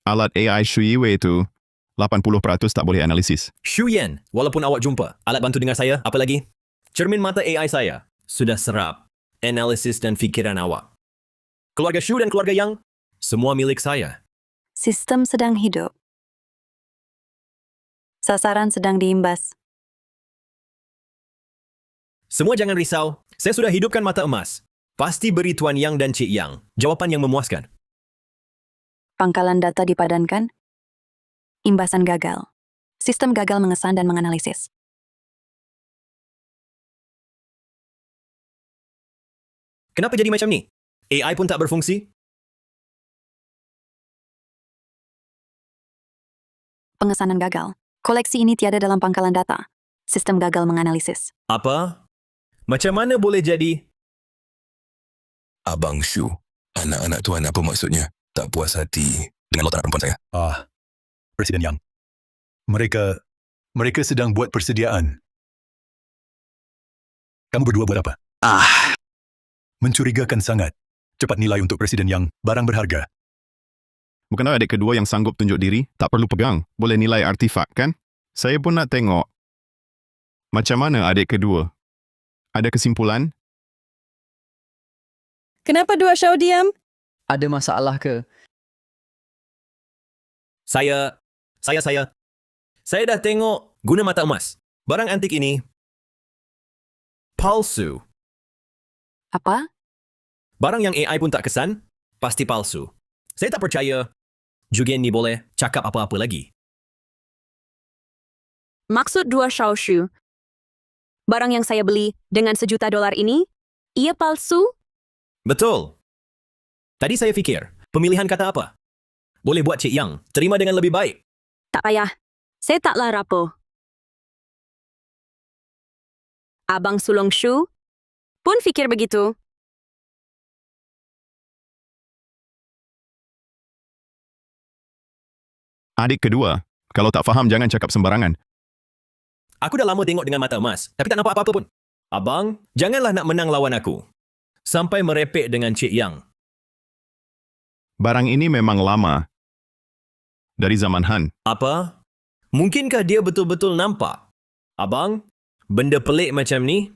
alat AI Shu Yiwei itu, 80% tak boleh analisis. Xu Yan, walaupun awak jumpa, alat bantu dengar saya, apa lagi? Cermin mata AI saya sudah serap analisis dan fikiran awak. Keluarga Shu dan keluarga Yang, semua milik saya. Sistem sedang hidup. Sasaran sedang diimbas. Semua jangan risau, saya sudah hidupkan mata emas. Pasti beri Tuan Yang dan Cik Yang jawapan yang memuaskan. Pangkalan data dipadankan. Imbasan gagal. Sistem gagal mengesan dan menganalisis. Kenapa jadi macam ni? AI pun tak berfungsi? Pengesanan gagal. Koleksi ini tiada dalam pangkalan data. Sistem gagal menganalisis. Apa? Macam mana boleh jadi? Abang Shu, anak-anak Tuan apa maksudnya? Tak puas hati dengan lot anak perempuan saya. Presiden Yang. Mereka sedang buat persediaan. Kamu berdua buat apa? Mencurigakan sangat. Cepat nilai untuk Presiden Yang, barang berharga. Bukanlah adik kedua yang sanggup tunjuk diri, tak perlu pegang, boleh nilai artifak kan? Saya pun nak tengok. Macam mana adik kedua? Ada kesimpulan? Kenapa dua Shao diam? Ada masalah ke? Saya dah tengok guna mata emas. Barang antik ini palsu. Apa? Barang yang AI pun tak kesan, pasti palsu. Saya tak percaya Jugen ni boleh cakap apa-apa lagi. Maksud 2 Shaoshu, barang yang saya beli dengan $1 juta ini, ia palsu? Betul. Tadi saya fikir, pemilihan kata apa? Boleh buat Cik Yang terima dengan lebih baik. Tak payah. Saya taklah rapuh. Abang Sulong Shu pun fikir begitu. Adik kedua, kalau tak faham jangan cakap sembarangan. Aku dah lama tengok dengan mata emas, tapi tak nampak apa-apa pun. Abang, janganlah nak menang lawan aku. Sampai merepek dengan Cik Yang. Barang ini memang lama. Dari zaman Han. Apa? Mungkinkah dia betul-betul nampak? Abang, benda pelik macam ni,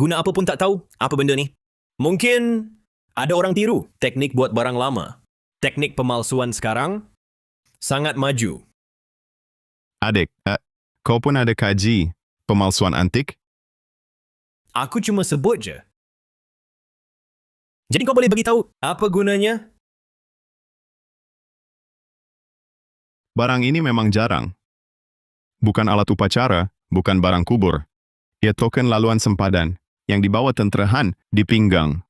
guna apa pun tak tahu apa benda ni. Mungkin ada orang tiru teknik buat barang lama. Teknik pemalsuan sekarang sangat maju. Adik, kau pun ada kaji pemalsuan antik? Aku cuma sebut je. Jadi kau boleh bagi tahu apa gunanya? Barang ini memang jarang. Bukan alat upacara, bukan barang kubur. Ia token laluan sempadan yang dibawa tentera Han di pinggang.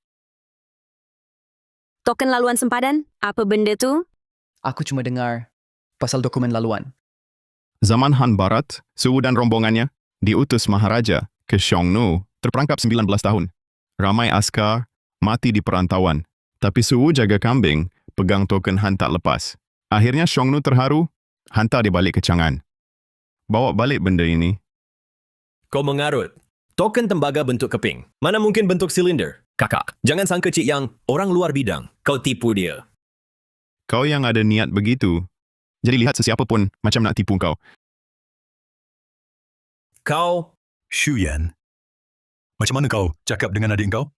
Token laluan sempadan? Apa benda tu? Aku cuma dengar pasal dokumen laluan. Zaman Han Barat, Suwu dan rombongannya diutus Maharaja ke Xiongnu terperangkap 19 tahun. Ramai askar mati di perantauan. Tapi Suwu jaga kambing, pegang token Han tak lepas. Akhirnya Xiongnu terharu, hantar dia balik ke Chang'an. Bawa balik benda ini. Kau mengarut. Token tembaga bentuk keping. Mana mungkin bentuk silinder? Kakak, jangan sangka Cik Yang orang luar bidang. Kau tipu dia. Kau yang ada niat begitu. Jadi lihat sesiapa pun macam nak tipu kau. Kau, Shu Yan, macam mana kau cakap dengan adik kau?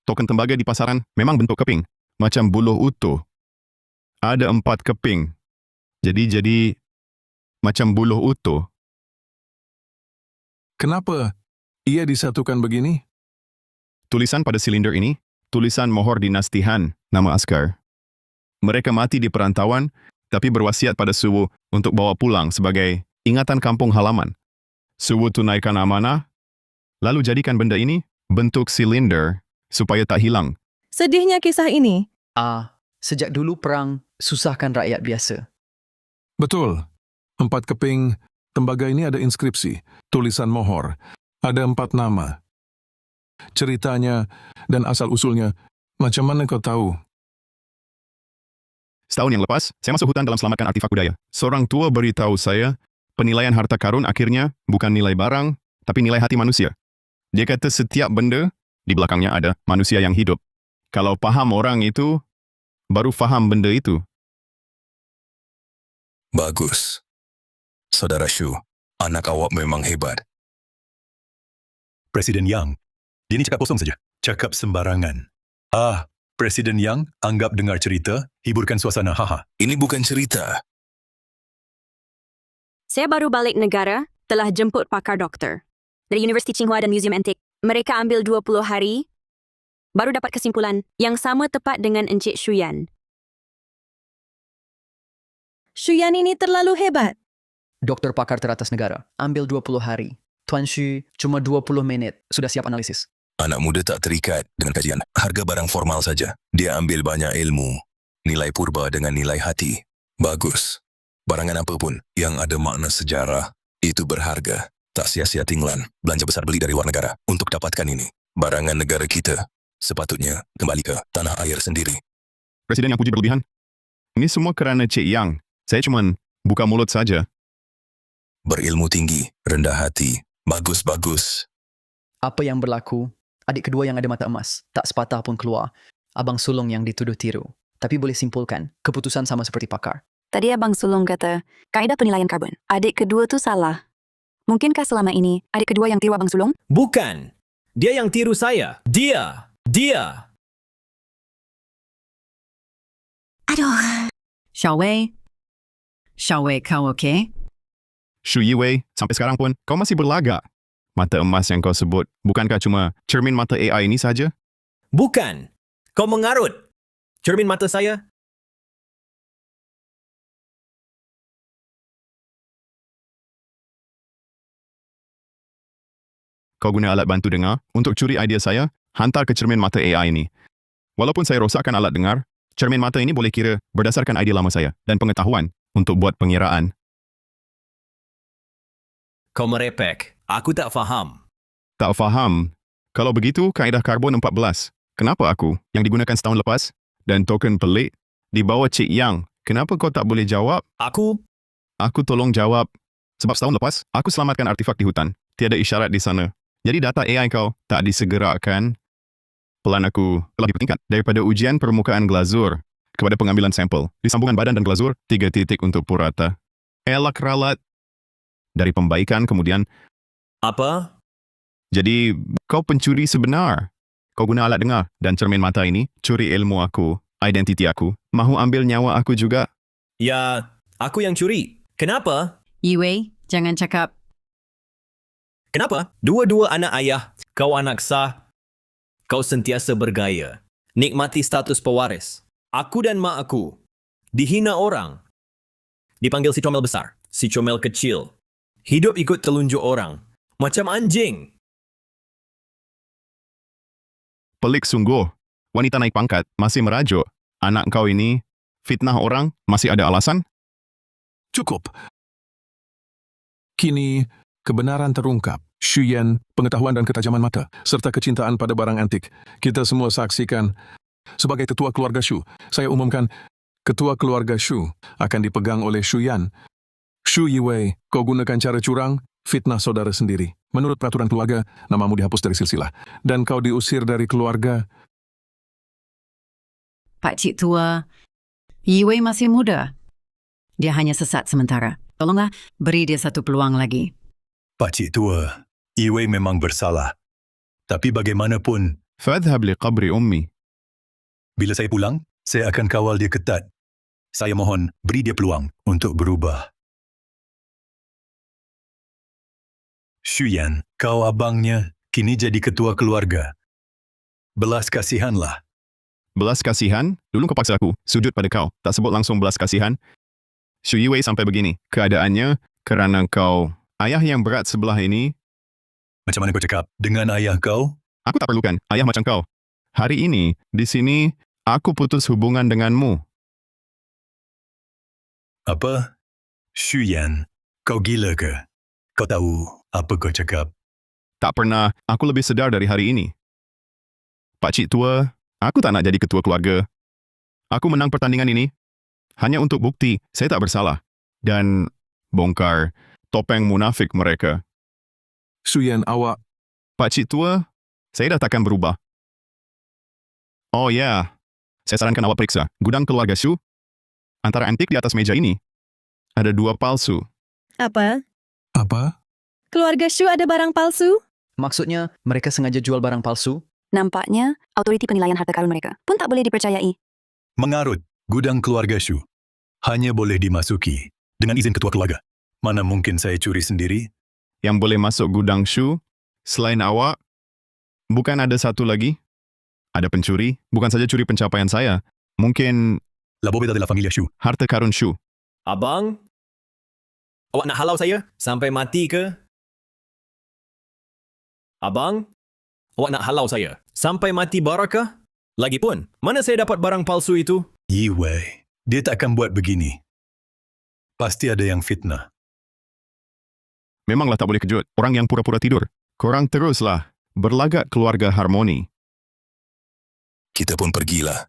Token tembaga di pasaran memang bentuk keping. Macam buluh utuh. Ada 4 keping. Jadi macam buluh utuh. Kenapa ia disatukan begini? Tulisan pada silinder ini, tulisan mohor dinasti Han, nama askar. Mereka mati di perantauan, tapi berwasiat pada Suwu untuk bawa pulang sebagai ingatan kampung halaman. Suwu tunaikan amanah, lalu jadikan benda ini bentuk silinder supaya tak hilang. Sedihnya kisah ini. Sejak dulu perang susahkan rakyat biasa. Betul. 4 keping tembaga ini ada inskripsi, tulisan mohor. Ada 4 nama. Ceritanya dan asal-usulnya, macam mana kau tahu? Setahun yang lepas, saya masuk hutan dalam selamatkan artifak budaya. Seorang tua beritahu saya, penilaian harta karun akhirnya bukan nilai barang, tapi nilai hati manusia. Dia kata setiap benda, di belakangnya ada manusia yang hidup. Kalau paham orang itu, baru faham benda itu. Bagus. Saudara Shu, anak awak memang hebat. Presiden Yang, dia ni cakap kosong saja. Cakap sembarangan. Presiden Yang anggap dengar cerita, hiburkan suasana. Haha. Ini bukan cerita. Saya baru balik negara, telah jemput pakar doktor. Dari Universiti Tsinghua dan Museum Antik. Mereka ambil 20 hari, baru dapat kesimpulan yang sama tepat dengan Encik Shuyan. Shuyan ini terlalu hebat. Doktor pakar teratas negara. Ambil 20 hari. Tuan Shu cuma 20 minit. Sudah siap analisis. Anak muda tak terikat dengan kajian. Harga barang formal saja. Dia ambil banyak ilmu. Nilai purba dengan nilai hati. Bagus. Barangan apa pun yang ada makna sejarah, itu berharga. Tak sia-sia tinggalan. Belanja besar beli dari luar negara. Untuk dapatkan ini, barangan negara kita sepatutnya kembali ke tanah air sendiri. Presiden yang puji berlebihan. Ini semua kerana Cik Yang. Saya cuma buka mulut saja. Berilmu tinggi, rendah hati. Bagus-bagus. Apa yang berlaku? Adik kedua yang ada mata emas. Tak sepatah pun keluar. Abang sulung yang dituduh tiru. Tapi boleh simpulkan, keputusan sama seperti pakar. Tadi Abang Sulung kata, kaedah penilaian karbon. Adik kedua tu salah. Mungkinkah selama ini adik kedua yang tiru Abang Sulung? Bukan. Dia yang tiru saya. Dia. Aduh. Xiao Wei, kau okey? Shu Yiwei, sampai sekarang pun kau masih berlagak. Mata emas yang kau sebut, bukankah cuma cermin mata AI ini saja? Bukan. Kau mengarut. Cermin mata saya. Kau guna alat bantu dengar untuk curi idea saya, hantar ke cermin mata AI ini. Walaupun saya rosakkan alat dengar, cermin mata ini boleh kira berdasarkan idea lama saya dan pengetahuan untuk buat pengiraan. Kau merepek. Aku tak faham. Tak faham. Kalau begitu, kaedah karbon 14. Kenapa aku, yang digunakan setahun lepas, dan token pelik, di bawah Cik Yang, kenapa kau tak boleh jawab? Aku Tolong jawab. Sebab setahun lepas, aku selamatkan artifak di hutan. Tiada isyarat di sana. Jadi data AI kau tak disegerakan. Pelan aku telah dipertingkat daripada ujian permukaan glazur kepada pengambilan sampel. Di sambungan badan dan glazur, 3 titik untuk purata. Elak ralat. Dari pembaikan kemudian. apa? Jadi, kau pencuri sebenar. Kau guna alat dengar dan cermin mata ini, curi ilmu aku, identiti aku, mahu ambil nyawa aku juga. Ya, aku yang curi. Kenapa? Yue, jangan cakap. Kenapa? Dua-dua anak ayah. Kau anak sah. Kau sentiasa bergaya. Nikmati status pewaris. Aku dan mak aku. Dihina orang. Dipanggil si comel besar. Si comel kecil. Hidup ikut telunjuk orang. Macam anjing. Pelik sungguh. Wanita naik pangkat masih merajuk. Anak kau ini fitnah orang masih ada alasan? Cukup. Kini, kebenaran terungkap. Shuyan, pengetahuan dan ketajaman mata, serta kecintaan pada barang antik. Kita semua saksikan. Sebagai ketua keluarga Shu, saya umumkan, ketua keluarga Shu akan dipegang oleh Shuyan. Shu Yiwei, kau gunakan cara curang, fitnah saudara sendiri. Menurut peraturan keluarga, namamu dihapus dari silsilah. Dan kau diusir dari keluarga. Pak Cik Tua, Yue masih muda. Dia hanya sesat sementara. Tolonglah beri dia satu peluang lagi. Pak Cik Tua, Iwei memang bersalah. Tapi bagaimanapun, Fadhhab li qabri ummi. bila saya pulang, saya akan kawal dia ketat. Saya mohon beri dia peluang untuk berubah. Shuyan, kau abangnya, kini jadi ketua keluarga. Belas kasihanlah. Belas kasihan? Dulu kau paksa aku sujud pada kau. Tak sebut langsung belas kasihan. Shu Yiwei sampai begini. Keadaannya kerana kau ayah yang berat sebelah ini. Macam mana kau cakap? Dengan ayah kau? Aku tak perlukan ayah macam kau. Hari ini, di sini, aku putus hubungan denganmu. Apa? Shuyan, kau gila ke? Kau tahu apa kau cakap? Tak pernah aku lebih sedar dari hari ini. Pak Cik Tua, aku tak nak jadi ketua keluarga. Aku menang pertandingan ini hanya untuk bukti saya tak bersalah dan bongkar topeng munafik mereka. Shuyan, awak. Pak Cik Tua, saya dah takkan berubah. Oh ya, saya sarankan awak periksa gudang keluarga Shu. Antara antik di atas meja ini, ada 2 palsu. Apa? Apa? Keluarga Shu ada barang palsu? Maksudnya, mereka sengaja jual barang palsu? Nampaknya, autoriti penilaian harta karun mereka pun tak boleh dipercayai. Mengarut, gudang keluarga Shu hanya boleh dimasuki dengan izin ketua keluarga. Mana mungkin saya curi sendiri? Yang boleh masuk gudang Shu, selain awak, bukan ada satu lagi? Ada pencuri, bukan saja curi pencapaian saya. Mungkin La bóveda de la familia Shu. harta karun Shu. Abang? Awak nak halau saya sampai mati ke? Abang? Awak nak halau saya sampai mati barakah? Lagipun, mana saya dapat barang palsu itu? Yiwei, dia tak akan buat begini. Pasti ada yang fitnah. Memanglah tak boleh kejut. Orang yang pura-pura tidur. Korang teruslah berlagak keluarga harmoni. Kita pun pergilah.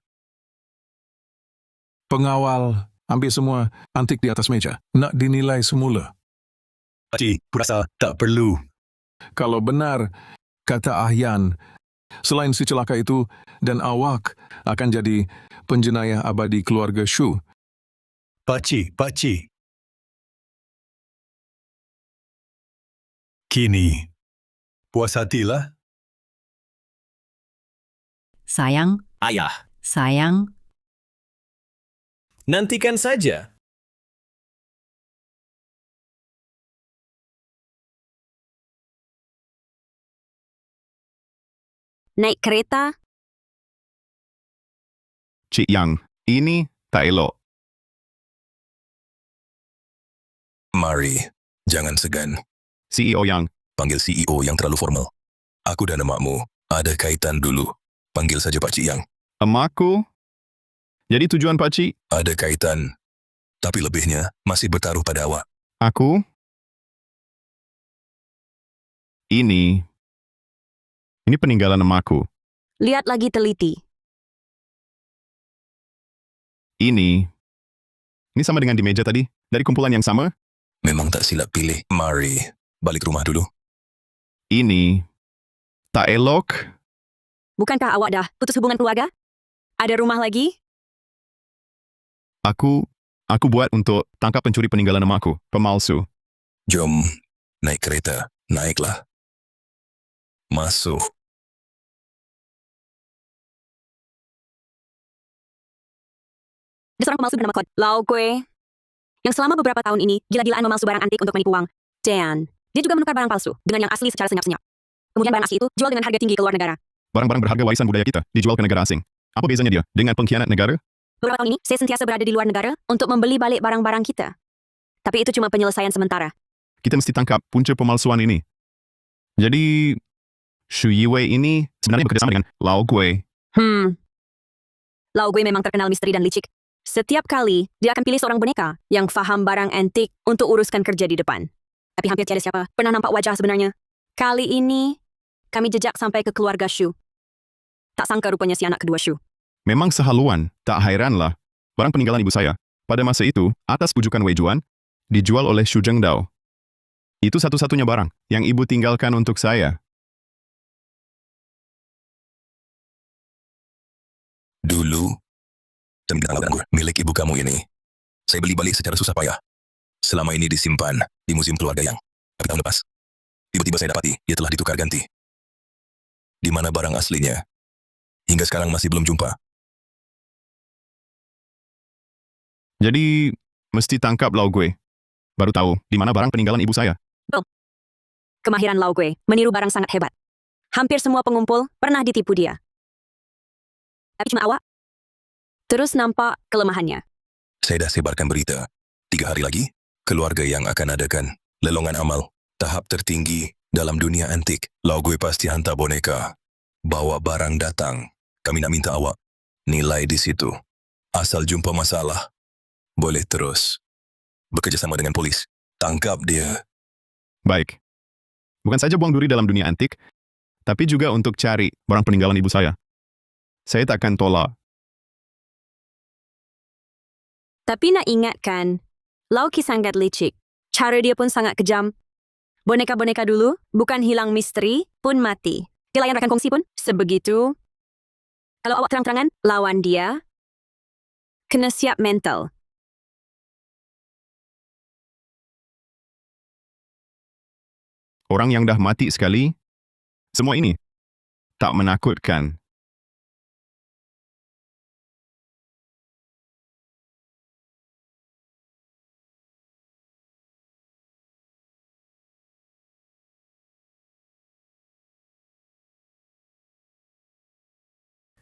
Pengawal, ambil semua antik di atas meja. Nak dinilai semula. Pakcik, kurasa tak perlu. Kalau benar, kata Ahyan, selain si celaka itu dan awak akan jadi penjenayah abadi keluarga Shu. Pakcik. Kini, puas hatilah. Sayang, Ayah, sayang, nantikan saja. Naik kereta, Cik Yang, ini tak elok. Mari, jangan segan. CEO Yang, Panggil CEO yang terlalu formal. Aku dan emakmu ada kaitan dulu. Panggil saja Pak Cik Yang. emakku. Jadi tujuan Pak Cik, Ada kaitan, tapi lebihnya masih bertaruh pada awak. aku. Ini peninggalan emakku. Lihat lagi teliti. Ini sama dengan di meja tadi, dari kumpulan yang sama. Memang tak silap pilih. Mari, balik rumah dulu. Ini tak elok. Bukankah awak dah putus hubungan keluarga? Ada rumah lagi? Aku buat untuk tangkap pencuri peninggalan emakku, pemalsu. Jom, naik kereta. Naiklah. Masuk. Ada seorang pemalsu bernama Kod Lau Kue, yang selama beberapa tahun ini gila-gilaan memalsu barang antik untuk menipu uang. Dan dia juga menukar barang palsu dengan yang asli secara senyap-senyap. Kemudian barang asli itu jual dengan harga tinggi ke luar negara. Barang-barang berharga warisan budaya kita dijual ke negara asing. Apa bezanya dia dengan pengkhianat negara? Beberapa tahun ini, saya sentiasa berada di luar negara untuk membeli balik barang-barang kita. Tapi itu cuma penyelesaian sementara. Kita mesti tangkap punca pemalsuan ini. Jadi, Shu Yiwei ini sebenarnya bekerja sama dengan Lau Gui. Lau Gui memang terkenal misteri dan licik. Setiap kali, dia akan pilih seorang boneka yang faham barang antik untuk uruskan kerja di depan. Tapi hampir tiada siapa pernah nampak wajah sebenarnya. Kali ini, kami jejak sampai ke keluarga Shu. Tak sangka rupanya si anak kedua Shu. Memang sehaluan, tak hairanlah. Barang peninggalan ibu saya, pada masa itu, atas bujukan Wei Juan, dijual oleh Shu Zhengdao. Itu satu-satunya barang yang ibu tinggalkan untuk saya. Dulu, anggur milik ibu kamu ini, saya beli balik secara susah payah. Selama ini disimpan di museum keluarga Yang. Tapi tahun lepas, tiba-tiba saya dapati ia telah ditukar ganti. Di mana barang aslinya? Hingga sekarang masih belum jumpa. Jadi, mesti tangkap Lau Gui. Baru tahu di mana barang peninggalan ibu saya. Kemahiran Lau Gui meniru barang sangat hebat. Hampir semua pengumpul pernah ditipu dia. Tapi cuma awak terus nampak kelemahannya. Saya dah sebarkan berita. 3 hari lagi, keluarga Yang akan adakan lelongan amal. Tahap tertinggi dalam dunia antik. Lau Gui pasti hantar boneka. Bawa barang datang. Kami nak minta awak nilai di situ. Asal jumpa masalah, boleh terus bekerjasama dengan polis. Tangkap dia. Baik. Bukan saja buang duri dalam dunia antik, tapi juga untuk cari barang peninggalan ibu saya. Saya takkan tolak. Tapi nak ingatkan, Lau Ki sangat licik. Cara dia pun sangat kejam. Boneka-boneka dulu bukan hilang misteri, pun mati. Dia layan rakan kongsi pun sebegitu. Kalau awak terang-terangan lawan dia, kena siap mental. Orang yang dah mati sekali, semua ini tak menakutkan.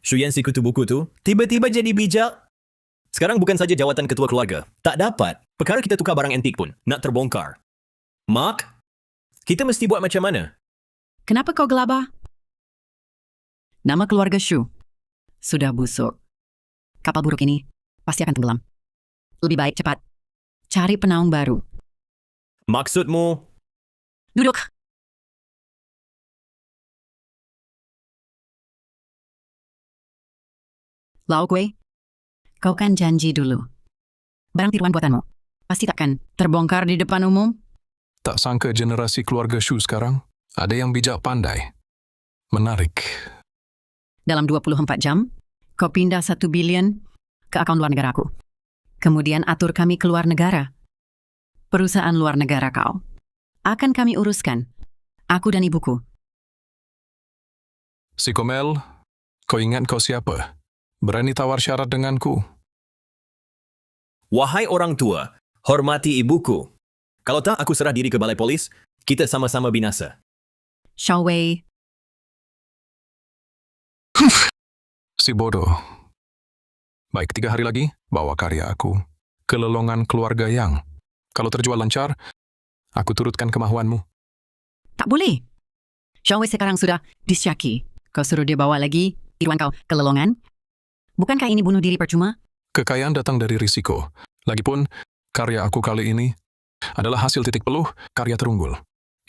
Shu Yan si kutu buku tu, tiba-tiba jadi bijak. Sekarang bukan saja jawatan ketua keluarga. Tak dapat. Perkara kita tukar barang antik pun nak terbongkar. Mark, kita mesti buat macam mana? Kenapa kau gelabah? Nama keluarga Shu sudah busuk. Kapal buruk ini pasti akan tenggelam. Lebih baik cepat cari penaung baru. Maksudmu? Duduk. Lau Gui, kau kan janji dulu. Barang tiruan buatanmu pasti takkan terbongkar di depan umum. Tak sangka generasi keluarga Shu sekarang ada yang bijak pandai. Menarik. Dalam 24 jam, kau pindah 1 bilion ke akaun luar negara aku. Kemudian atur kami keluar negara. Perusahaan luar negara kau akan kami uruskan. Aku dan ibuku. Si Komel, kau ingat kau siapa? Berani tawar syarat denganku. Wahai orang tua, hormati ibuku. Kalau tak, aku serah diri ke balai polis. Kita sama-sama binasa. Xiao Wei, Si bodoh. Baik, 3 hari lagi, bawa karya aku ke lelongan keluarga Yang. Kalau terjual lancar, aku turutkan kemahuanmu. Tak boleh. Sean Wei sekarang sudah disyaki. Kau suruh dia bawa lagi tiruan kau ke lelongan? Bukankah ini bunuh diri percuma? Kekayaan datang dari risiko. Lagipun, karya aku kali ini adalah hasil titik peluh karya terunggul.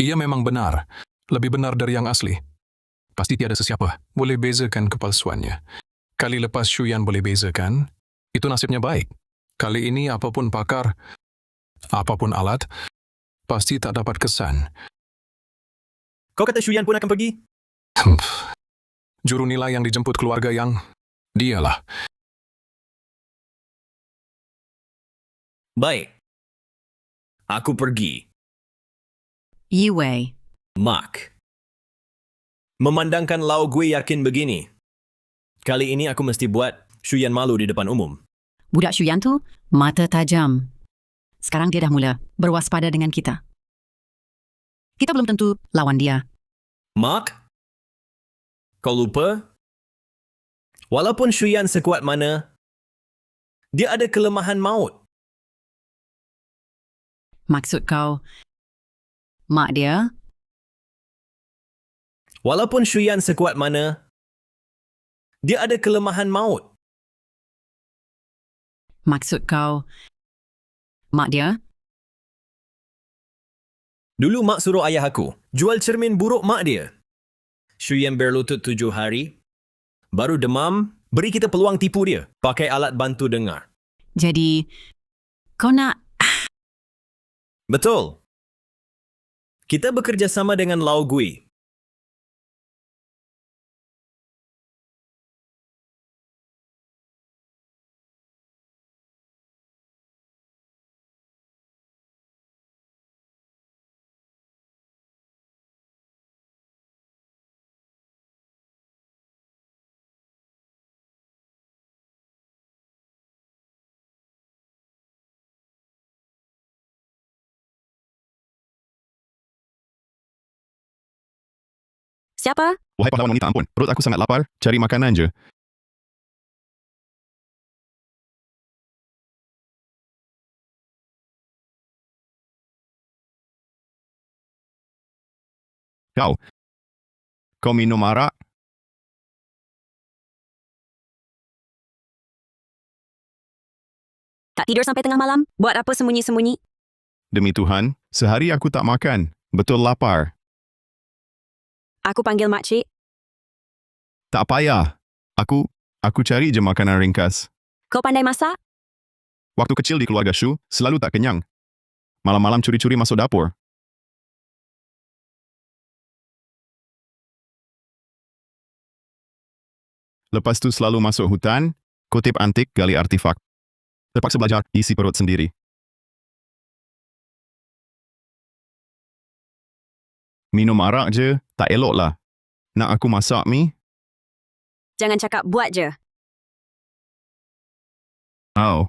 Ia memang benar, lebih benar dari yang asli. Pasti tiada sesiapa boleh bezakan kepalsuannya. Kali lepas Shuyan boleh bezakan, itu nasibnya baik. Kali ini apapun pakar, apapun alat, pasti tak dapat kesan. Kau kata Shuyan pun akan pergi? Juru nilai yang dijemput keluarga Yang, dialah. Baik. Aku pergi. Yi Wei. Mark. Memandangkan Lau Gui yakin begini. Kali ini aku mesti buat Shuyan malu di depan umum. Budak Shuyan tu mata tajam. Sekarang dia dah mula berwaspada dengan kita. Kita belum tentu lawan dia. Mark? Kau lupa? Walaupun Shuyan sekuat mana, dia ada kelemahan maut. Maksud kau, mak dia? Walaupun Shuyan sekuat mana, dia ada kelemahan maut. Maksud kau, mak dia? Dulu mak suruh ayah aku jual cermin buruk mak dia. Shuyan berlutut 7 hari, baru demam, beri kita peluang tipu dia pakai alat bantu dengar. Jadi, kau nak... Betul. Kita bekerjasama dengan Lau Gui. Siapa? Wahai pahlawan wanita, ampun. Perut aku sangat lapar. Cari makanan je. Kau minum arak? Tak tidur sampai tengah malam? Buat apa sembunyi-sembunyi? Demi Tuhan, sehari aku tak makan. Betul lapar. Aku panggil makcik. Tak payah. Aku cari je makanan ringkas. Kau pandai masak? Waktu kecil di keluarga Shu, selalu tak kenyang. Malam-malam curi-curi masuk dapur. Lepas tu selalu masuk hutan, kutip antik, gali artifak. Terpaksa belajar, isi perut sendiri. Minum arak je, tak eloklah. Nak aku masak mi? Jangan cakap buat je. Oh.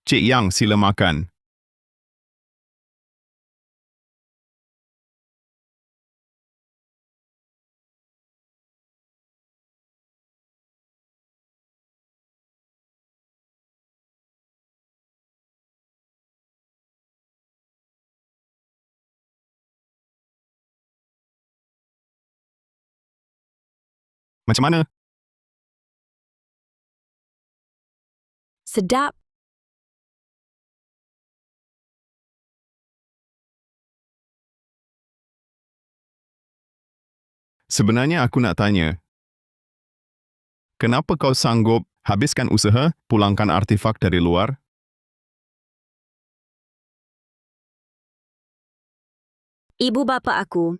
Cik Yang, sila makan. Macam mana? Sedap. Sebenarnya aku nak tanya, kenapa kau sanggup habiskan usaha pulangkan artifak dari luar? Ibu bapa aku.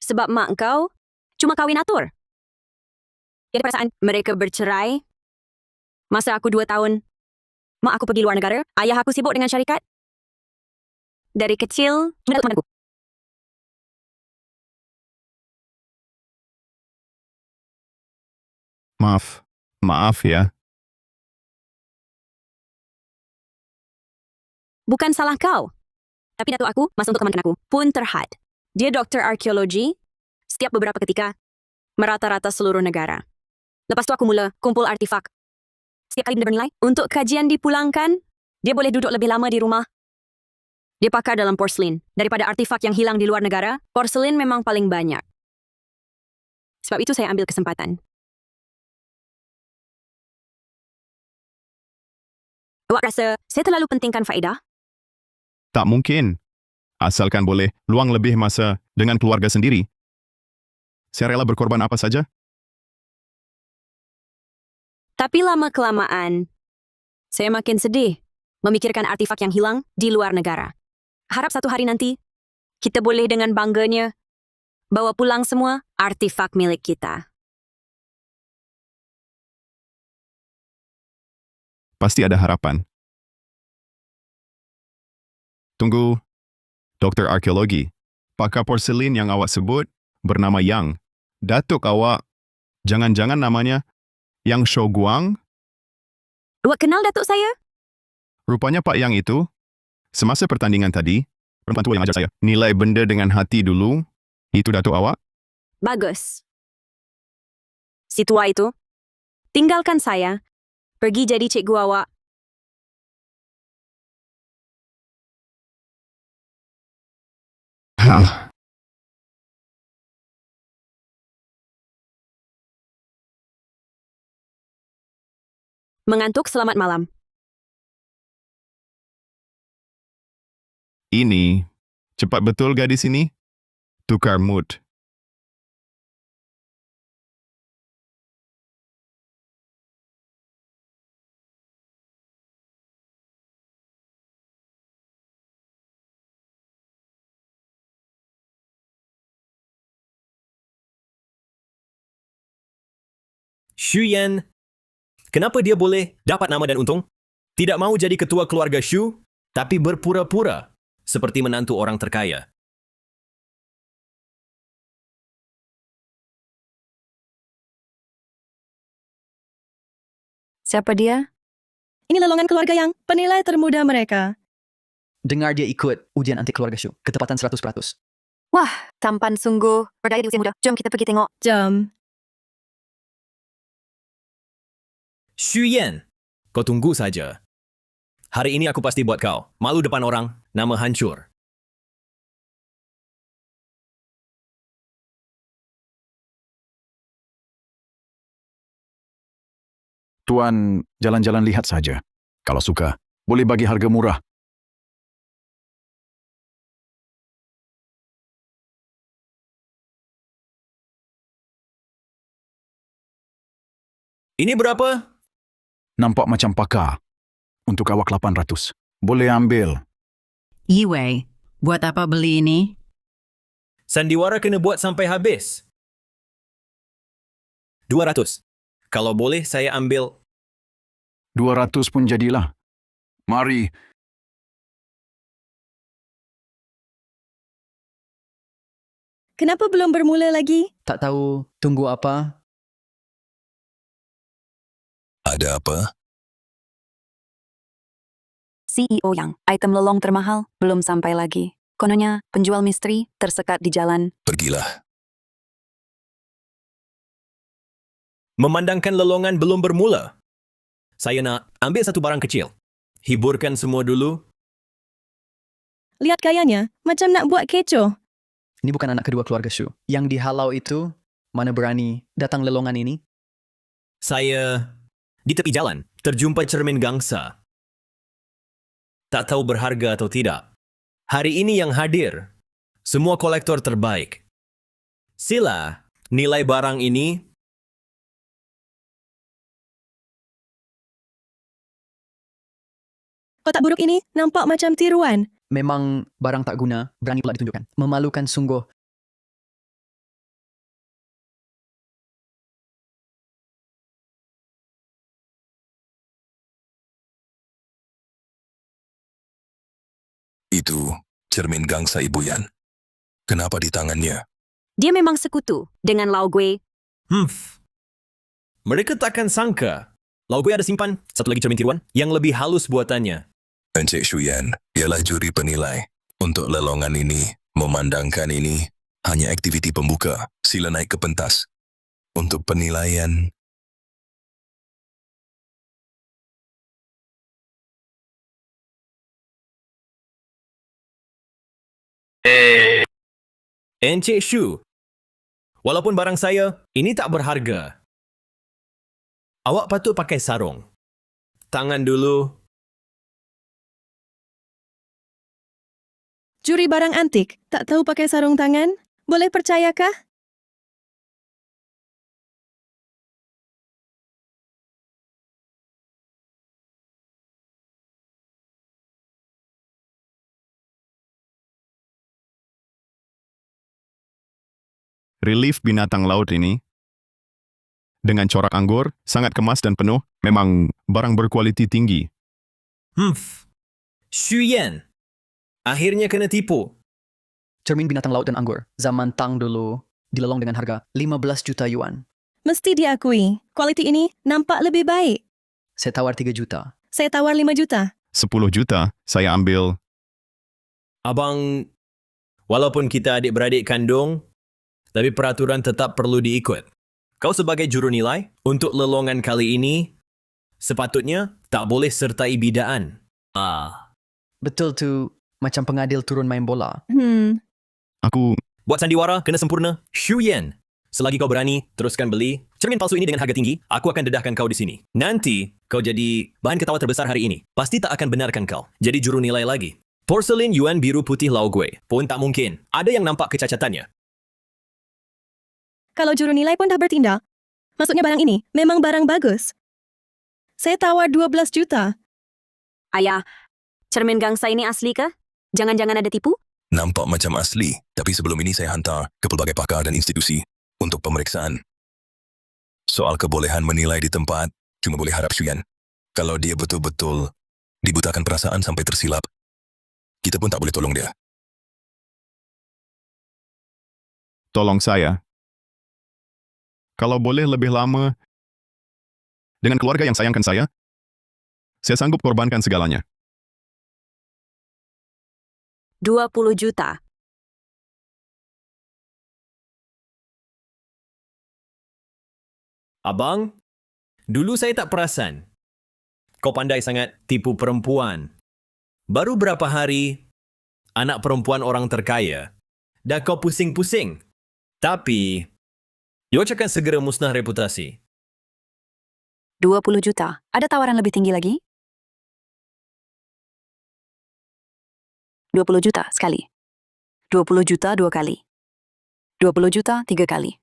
Sebab mak kau cuma kahwin atur. Jadi perasaan mereka bercerai. Masa aku 2 tahun, mak aku pergi luar negara, ayah aku sibuk dengan syarikat. Dari kecil, mendapat temanku. Maaf ya. Bukan salah kau. Tapi datuk aku, masa untuk temankan aku, pun terhad. Dia doktor arkeologi, setiap beberapa ketika, merata-rata seluruh negara. Lepas tu aku mula kumpul artifak. Setiap kali benda bernilai, untuk kajian dipulangkan, dia boleh duduk lebih lama di rumah. Dia pakar dalam porselin. Daripada artifak yang hilang di luar negara, porselin memang paling banyak. Sebab itu saya ambil kesempatan. Awak rasa saya terlalu pentingkan faedah? Tak mungkin. Asalkan boleh luang lebih masa dengan keluarga sendiri. Saya rela berkorban apa saja. Tapi lama-kelamaan, saya makin sedih memikirkan artifak yang hilang di luar negara. Harap satu hari nanti, kita boleh dengan bangganya bawa pulang semua artifak milik kita. Pasti ada harapan. Tunggu, Doktor Arkeologi, pakar porselin yang awak sebut bernama Yang. Datuk awak, jangan-jangan namanya Yang Shouguang? Awak kenal datuk saya? Rupanya Pak Yang itu, semasa pertandingan tadi, perempuan tua yang ajar saya, nilai benda dengan hati dulu, itu datuk awak? Bagus. Si tua itu, tinggalkan saya, pergi jadi cikgu awak. Mengantuk, selamat malam. Ini, cepat betul gadis ini? Tukar mood. Xu Yan, kenapa dia boleh dapat nama dan untung? Tidak mahu jadi ketua keluarga Xu, tapi berpura-pura seperti menantu orang terkaya. Siapa dia? Ini lelongan keluarga yang penilai termuda mereka. Dengar dia ikut ujian anti keluarga Shu. Ketepatan 100%. Wah, tampan sungguh. Berdaya di usia muda. Jom kita pergi tengok. Jom. Xu Yan, kau tunggu saja. Hari ini aku pasti buat kau malu depan orang, nama hancur. Tuan, jalan-jalan lihat saja. Kalau suka, boleh bagi harga murah. Ini berapa? Nampak macam pakar. Untuk awak 800. Boleh ambil. Yiwei, buat apa beli ini? Sandiwara kena buat sampai habis. 200. Kalau boleh saya ambil 200 pun jadilah. Mari. Kenapa belum bermula lagi? Tak tahu tunggu apa? Ada apa? CEO Yang, item lelong termahal, belum sampai lagi. Kononnya, penjual misteri tersekat di jalan. Pergilah. memandangkan lelongan belum bermula. Saya nak ambil satu barang kecil. Hiburkan semua dulu. Lihat gayanya, macam nak buat kecoh. Ini bukan anak kedua keluarga Shu. Yang dihalau itu, mana berani datang lelongan ini? Saya di tepi jalan terjumpa cermin gangsa. Tak tahu berharga atau tidak. Hari ini yang hadir, semua kolektor terbaik. Sila, nilai barang ini Kotak buruk ini nampak macam tiruan. Memang barang tak guna, berani pula ditunjukkan. Memalukan sungguh. Itu cermin gangsa Ibu Yan. Kenapa di tangannya? Dia memang sekutu dengan Lau Gui. Mereka takkan sangka Lau Gui ada simpan satu lagi cermin tiruan yang lebih halus buatannya. Encik Shuyan ialah juri penilai. Untuk lelongan ini, memandangkan ini hanya aktiviti pembuka. Sila naik ke pentas. Untuk penilaian, Encik Shu, walaupun barang saya ini tak berharga, awak patut pakai sarung. Tangan dulu. Juri barang antik, tak tahu pakai sarung tangan? Boleh percayakah? Relief binatang laut ini, dengan corak anggur, sangat kemas dan penuh, memang barang berkualiti tinggi. Xu Yan, akhirnya kena tipu. Cermin binatang laut dan anggur, zaman Tang dulu, dilelong dengan harga 15 juta yuan. Mesti diakui, kualiti ini nampak lebih baik. Saya tawar 3 juta. Saya tawar 5 juta. 10 juta, saya ambil. Abang, walaupun kita adik-beradik kandung, tapi peraturan tetap perlu diikut. Kau sebagai juru nilai, untuk lelongan kali ini, sepatutnya tak boleh sertai bidaan. Betul tu, macam pengadil turun main bola. Aku, Buat sandiwara, kena sempurna. Xu Yan, selagi kau berani, teruskan beli cermin palsu ini dengan harga tinggi, aku akan dedahkan kau di sini. Nanti, kau jadi bahan ketawa terbesar hari ini. Pasti tak akan benarkan kau jadi juru nilai lagi. Porselin Yuan biru putih Lao Gui pun tak mungkin. Ada yang nampak kecacatannya. Kalau juru nilai pun dah bertindak, maksudnya barang ini memang barang bagus. Saya tawar 12 juta. Ayah, cermin gangsa ini asli ke? Jangan-jangan ada tipu? nampak macam asli, tapi sebelum ini saya hantar ke pelbagai pakar dan institusi untuk pemeriksaan. Soal kebolehan menilai di tempat, cuma boleh harap Shuyan. Kalau dia betul-betul dibutakan perasaan sampai tersilap, kita pun tak boleh tolong dia. Tolong saya. Kalau boleh lebih lama, dengan keluarga yang sayangkan saya sanggup korbankan segalanya. 20 juta. Abang, dulu saya tak perasan. Kau pandai sangat tipu perempuan. Baru berapa hari, anak perempuan orang terkaya, dah kau pusing-pusing. Tapi, Yoch akan segera musnah reputasi. 20 juta. Ada tawaran lebih tinggi lagi? 20 juta sekali. 20 juta 2 kali. 20 juta 3 kali.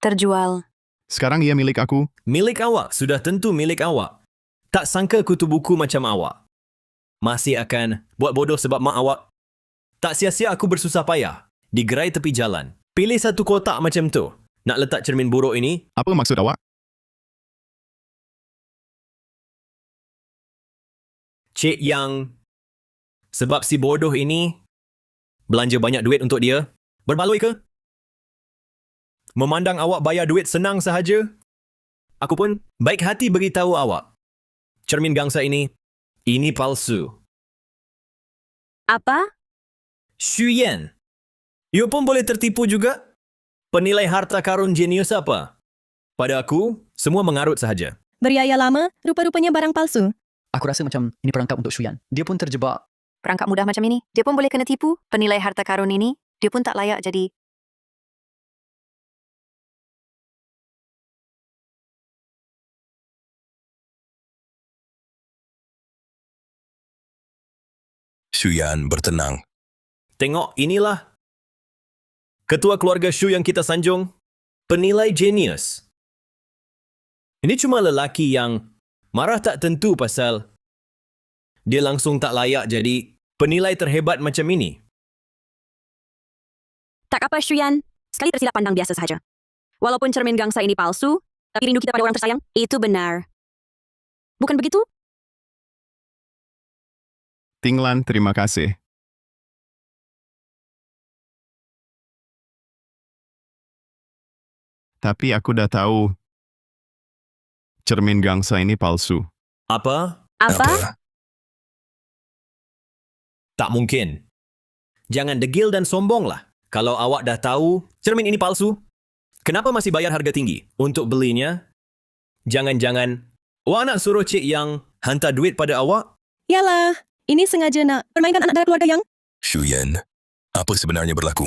Terjual. Sekarang ia milik aku. Milik awak, sudah tentu milik awak. Tak sangka kutu buku macam awak. Masih akan buat bodoh sebab mak awak. Tak sia-sia aku bersusah payah di gerai tepi jalan. Pilih satu kotak macam tu. Nak letak cermin buruk ini. Apa maksud awak? Cik Yang, sebab si bodoh ini belanja banyak duit untuk dia, berbaloi ke? Memandang awak bayar duit senang sahaja, aku pun baik hati beritahu awak. Cermin gangsa ini palsu. Apa? Xu Yan, you pun boleh tertipu juga? Penilai harta karun jenius apa? Pada aku, semua mengarut sahaja. Beriaya lama, rupa-rupanya barang palsu. Aku rasa macam ini perangkap untuk Shuyan. Dia pun terjebak. Perangkap mudah macam ini. Dia pun boleh kena tipu. Penilai harta karun ini, dia pun tak layak jadi. Shuyan bertenang. Tengok, inilah ketua keluarga Shu yang kita sanjung, penilai jenius. Ini cuma lelaki yang marah tak tentu pasal dia langsung tak layak jadi penilai terhebat macam ini. Tak apa, Shuyan. Sekali tersilap pandang biasa sahaja. Walaupun cermin gangsa ini palsu, tapi rindu kita pada orang tersayang, itu benar. Bukan begitu? Tinglan, terima kasih. Tapi aku dah tahu cermin gangsa ini palsu. Apa? Apa? Tak mungkin. Jangan degil dan sombonglah. Kalau awak dah tahu cermin ini palsu, kenapa masih bayar harga tinggi untuk belinya? Jangan-jangan awak nak suruh cik yang hantar duit pada awak? Yalah, ini sengaja nak permainkan anak dari keluarga yang... Shu Yan, apa sebenarnya berlaku?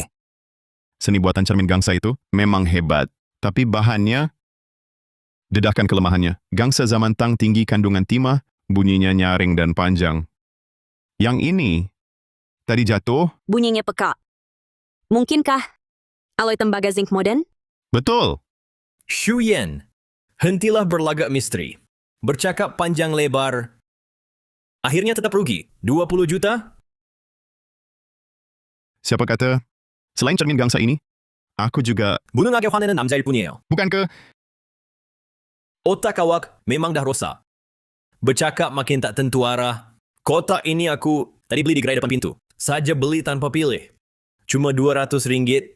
Seni buatan cermin gangsa itu memang hebat, tapi bahannya dedahkan kelemahannya. Gangsa zaman Tang tinggi kandungan timah, bunyinya nyaring dan panjang. Yang ini tadi jatuh? Bunyinya pekak. Mungkinkah aloi tembaga zinc modern? Betul. Shu Yan, hentilah berlagak misteri. Bercakap panjang lebar. Akhirnya tetap rugi. 20 juta? Siapa kata? Selain cermin gangsa ini, aku juga... Bulung agak 화내는 남자일 뿐이에요. Bukan ke? Otak awak memang dah rosak. Bercakap makin tak tentu arah. Kotak ini aku tadi beli di gerai depan pintu. Saja beli tanpa pilih. Cuma RM200.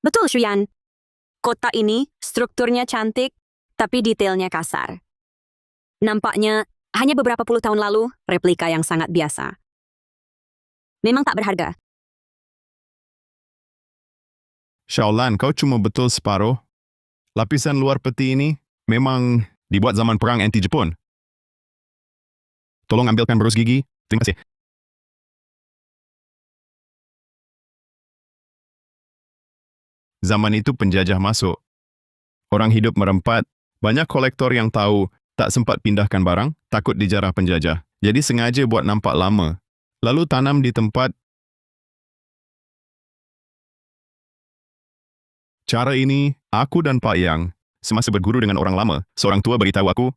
Betul, Shuyan. Kotak ini strukturnya cantik, tapi detailnya kasar. Nampaknya hanya beberapa puluh tahun lalu, replika yang sangat biasa. Memang tak berharga. Shaolan, kau cuma betul separuh. Lapisan luar peti ini memang dibuat zaman perang anti-Jepun. Tolong ambilkan berus gigi. Terima kasih. Zaman itu penjajah masuk. Orang hidup merempat. Banyak kolektor yang tahu tak sempat pindahkan barang, takut dijarah penjajah. Jadi sengaja buat nampak lama. Lalu tanam di tempat. Cara ini, aku dan Pak Yang, semasa berguru dengan orang lama, seorang tua beritahu aku,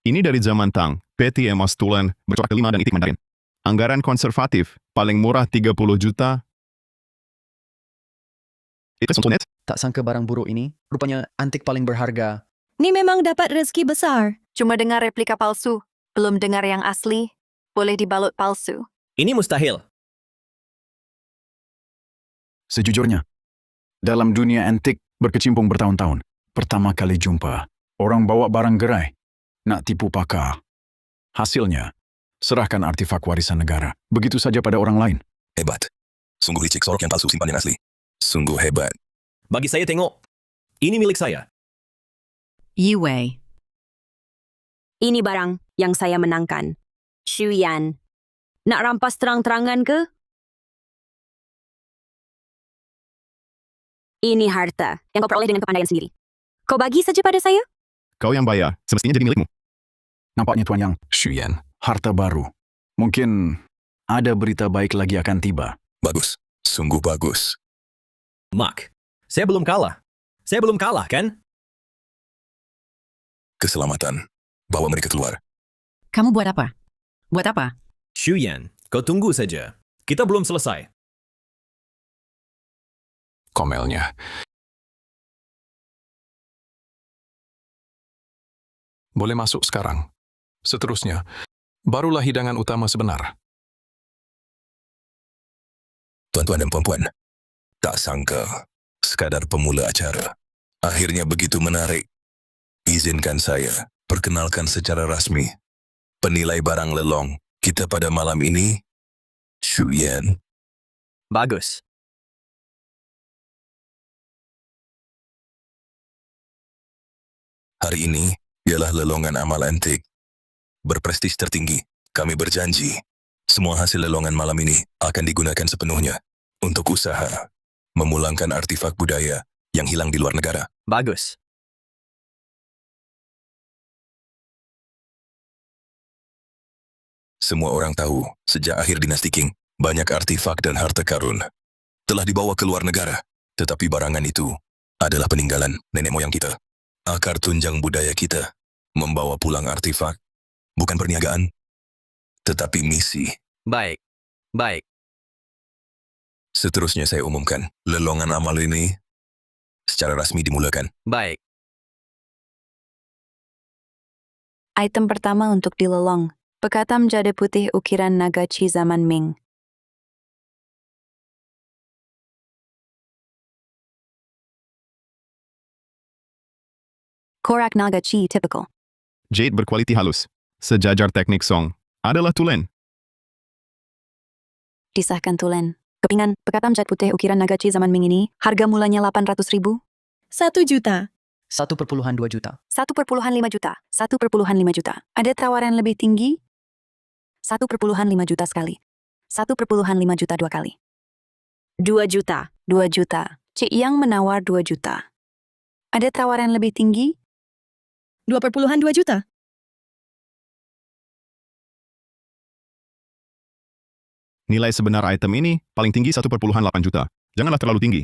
ini dari zaman Tang, peti emas tulen, bercorak kelima dan itik Mandarin. Anggaran konservatif, paling murah 30 juta. Itu sonsonet? Tak sangka barang buruk ini, rupanya antik paling berharga. Ni memang dapat rezeki besar. Cuma dengar replika palsu, belum dengar yang asli, boleh dibalut palsu. Ini mustahil. Sejujurnya, dalam dunia antik berkecimpung bertahun-tahun, pertama kali jumpa, orang bawa barang gerai, nak tipu pakar. Hasilnya, serahkan artifak warisan negara, begitu saja pada orang lain. Hebat. Sungguh licik sorok yang palsu simpan yang asli. Sungguh hebat. Bagi saya tengok. Ini milik saya. Yue. Ini barang yang saya menangkan. Shuyan. Nak rampas terang-terangan ke? Ini harta yang kau peroleh dengan kepandaian sendiri. Kau bagi saja pada saya? Kau yang bayar, semestinya jadi milikmu. Nampaknya Tuan Yang, Shuyan, harta baru. Mungkin ada berita baik lagi akan tiba. Bagus. Sungguh bagus. Mak, saya belum kalah. Saya belum kalah, kan? Keselamatan. Bawa mereka keluar. Kamu buat apa? Buat apa? Shu Yan, kau tunggu saja. Kita belum selesai. Komelnya. Boleh masuk sekarang. Seterusnya, barulah hidangan utama sebenar. Tuan-tuan dan puan-puan, tak sangka sekadar pemula acara. Akhirnya begitu menarik. Izinkan saya perkenalkan secara rasmi penilai barang lelong kita pada malam ini, Shu Yan. Bagus. Hari ini ialah lelongan amal antik. Berprestis tertinggi, kami berjanji, semua hasil lelongan malam ini akan digunakan sepenuhnya untuk usaha memulangkan artifak budaya yang hilang di luar negara. Bagus. Semua orang tahu, sejak akhir dinasti Qing, banyak artifak dan harta karun telah dibawa ke luar negara. Tetapi barangan itu adalah peninggalan nenek moyang kita. Akar tunjang budaya kita membawa pulang artifak, bukan perniagaan, tetapi misi. Baik. Baik. Seterusnya saya umumkan, lelongan amal ini secara rasmi dimulakan. Baik. Item pertama untuk dilelong, pekatam jade putih ukiran Nagachi zaman Ming. Korak Naga Chi typical. Jade berkualiti halus. Sejajar teknik song adalah tulen. Disahkan tulen. Kepingan, pekatam cat putih ukiran naga Chi zaman Ming ini, harga mulanya 800.000. 1 juta. 1,2 juta. 1,5 juta. 1,5 juta. Ada tawaran lebih tinggi? 1,5 juta sekali. 1,5 juta 2 kali. 2 juta. 2 juta. Cik Yang menawar 2 juta. Ada tawaran lebih tinggi? 2,2 juta. Nilai sebenar item ini paling tinggi 1,8 juta. Janganlah terlalu tinggi.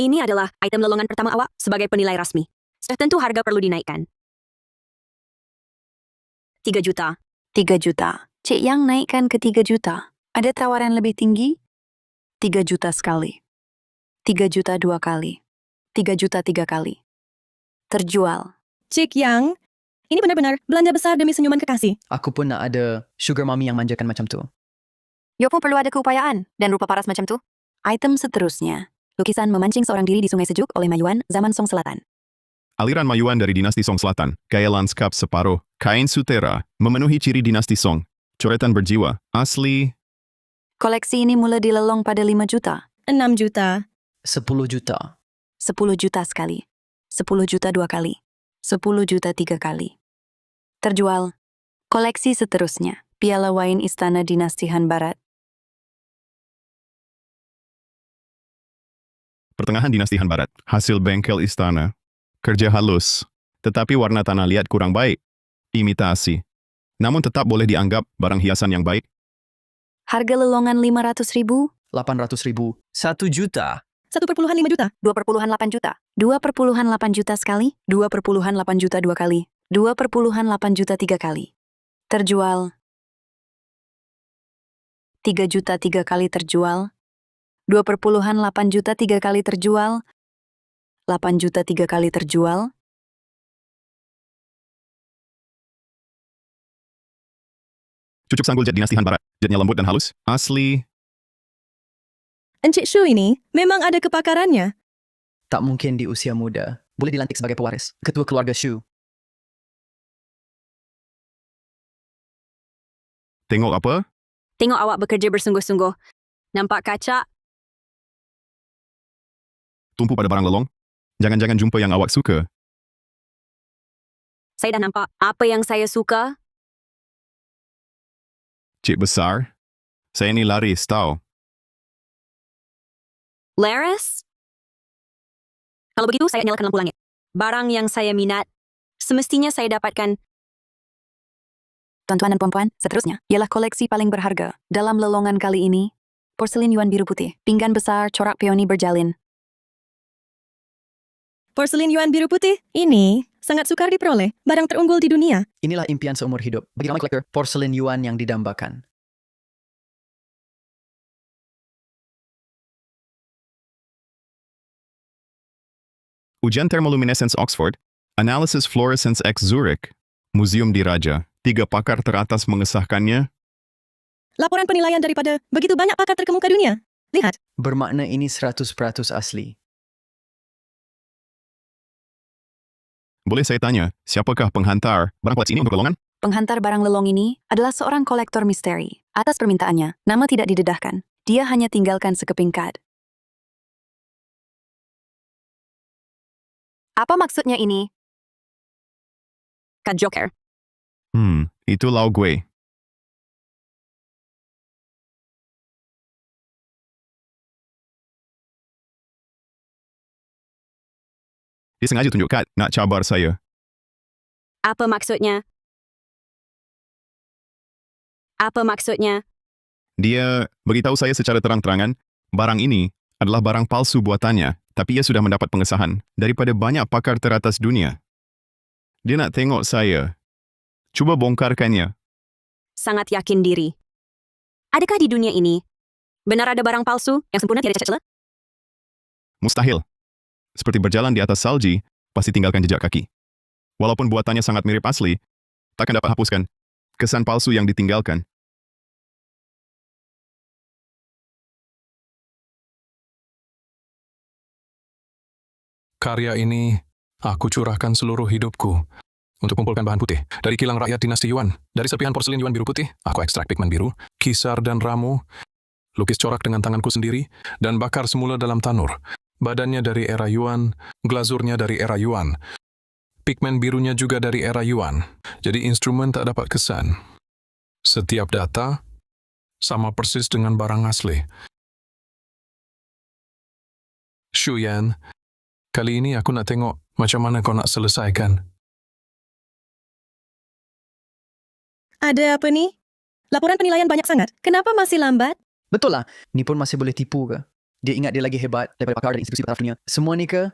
Ini adalah item lelongan pertama awak sebagai penilai rasmi. Sudah tentu harga perlu dinaikkan. 3 juta. 3 juta. Cik Yang naikkan ke 3 juta. Ada tawaran lebih tinggi? 3 juta sekali. 3 juta 2 kali. 3 juta 3 kali. Terjual. Cik Yang, ini benar-benar belanja besar demi senyuman kekasih. Aku pun nak ada sugar mommy yang manjakan macam tu. Yo pun perlu ada keupayaan dan rupa paras macam tu. Item seterusnya. Lukisan memancing seorang diri di Sungai Sejuk oleh Mayuan zaman Song Selatan. Aliran Mayuan dari dinasti Song Selatan, gaya lanskap separuh, kain sutera, memenuhi ciri dinasti Song. Coretan berjiwa, asli. Koleksi ini mula dilelong pada 5 juta. 6 juta. 10 juta. 10 juta sekali. 10 juta 2 kali. 10 juta 3 kali. Terjual. Koleksi seterusnya. Piala wain Istana Dinasti Han Barat. Pertengahan dinasti Han Barat, hasil bengkel istana. Kerja halus, tetapi warna tanah liat kurang baik. Imitasi. Namun tetap boleh dianggap barang hiasan yang baik. Harga lelongan 500.000. 800.000. 1 juta. 1,5 juta. 2,8 juta. 2,8 juta sekali. 2,8 juta 2 kali. 2,8 juta 3 kali. Terjual. 3 juta 3 kali terjual. 2,8 juta 3 kali terjual. 8 juta 3 kali terjual. Cucuk sanggul jet dinasti Han Barat. Jetnya lembut dan halus. Asli. Encik Shu ini memang ada kepakarannya. Tak mungkin di usia muda. Boleh dilantik sebagai pewaris. Ketua keluarga Shu. Tengok apa? Tengok awak bekerja bersungguh-sungguh. Nampak kaca? Tumpu pada barang lelong. Jangan-jangan jumpa yang awak suka. Saya dah nampak apa yang saya suka. Cik besar. Saya ni laris, tahu. Laris? Kalau begitu, saya nyalakan lampu langit. Barang yang saya minat, semestinya saya dapatkan. Tuan-tuan dan puan-puan, seterusnya ialah koleksi paling berharga. Dalam lelongan kali ini, porselin Yuan biru putih, pinggan besar, corak peoni berjalin. Porselin Yuan biru putih ini sangat sukar diperoleh. Barang terunggul di dunia. Inilah impian seumur hidup. Bagi ramai kolektor, porselin Yuan yang didambakan. Ujian Thermoluminescence Oxford, Analysis Fluorescence X Zurich, Museum Diraja. 3 pakar teratas mengesahkannya. Laporan penilaian daripada begitu banyak pakar terkemuka dunia. Lihat. Bermakna ini 100% asli. Boleh saya tanya, siapakah penghantar barang koleksi ini untuk lelongan? Penghantar barang lelong ini adalah seorang kolektor misteri. Atas permintaannya, nama tidak didedahkan. Dia hanya tinggalkan sekeping kad. Apa maksudnya ini? Kad Joker. Itu lau gue. Dia sengaja tunjuk kad nak cabar saya. Apa maksudnya? Apa maksudnya? Dia beritahu saya secara terang-terangan, barang ini adalah barang palsu buatannya, tapi ia sudah mendapat pengesahan daripada banyak pakar teratas dunia. Dia nak tengok saya. Cuba bongkarkannya. Sangat yakin diri. Adakah di dunia ini benar ada barang palsu yang sempurna tiada cacat celah? Mustahil. Seperti berjalan di atas salji, pasti tinggalkan jejak kaki. Walaupun buatannya sangat mirip asli, takkan dapat hapuskan kesan palsu yang ditinggalkan. Karya ini Aku curahkan seluruh hidupku untuk kumpulkan bahan putih. Dari kilang rakyat dinasti Yuan, dari serpihan porselin Yuan biru putih, aku ekstrak pigmen biru, kisar dan ramu, lukis corak dengan tanganku sendiri, dan bakar semula dalam tanur. Badannya dari era Yuan, glazurnya dari era Yuan. Pigmen birunya juga dari era Yuan. Jadi instrumen tak dapat kesan. Setiap data sama persis dengan barang asli. Shuyan, kali ini aku nak tengok macam mana kau nak selesaikan. Ada apa ni? Laporan penilaian banyak sangat. Kenapa masih lambat? Betul lah. Ni pun masih boleh tipu ke? Dia ingat dia lagi hebat daripada pakar dari institusi taraf dunia. Semua ni ke?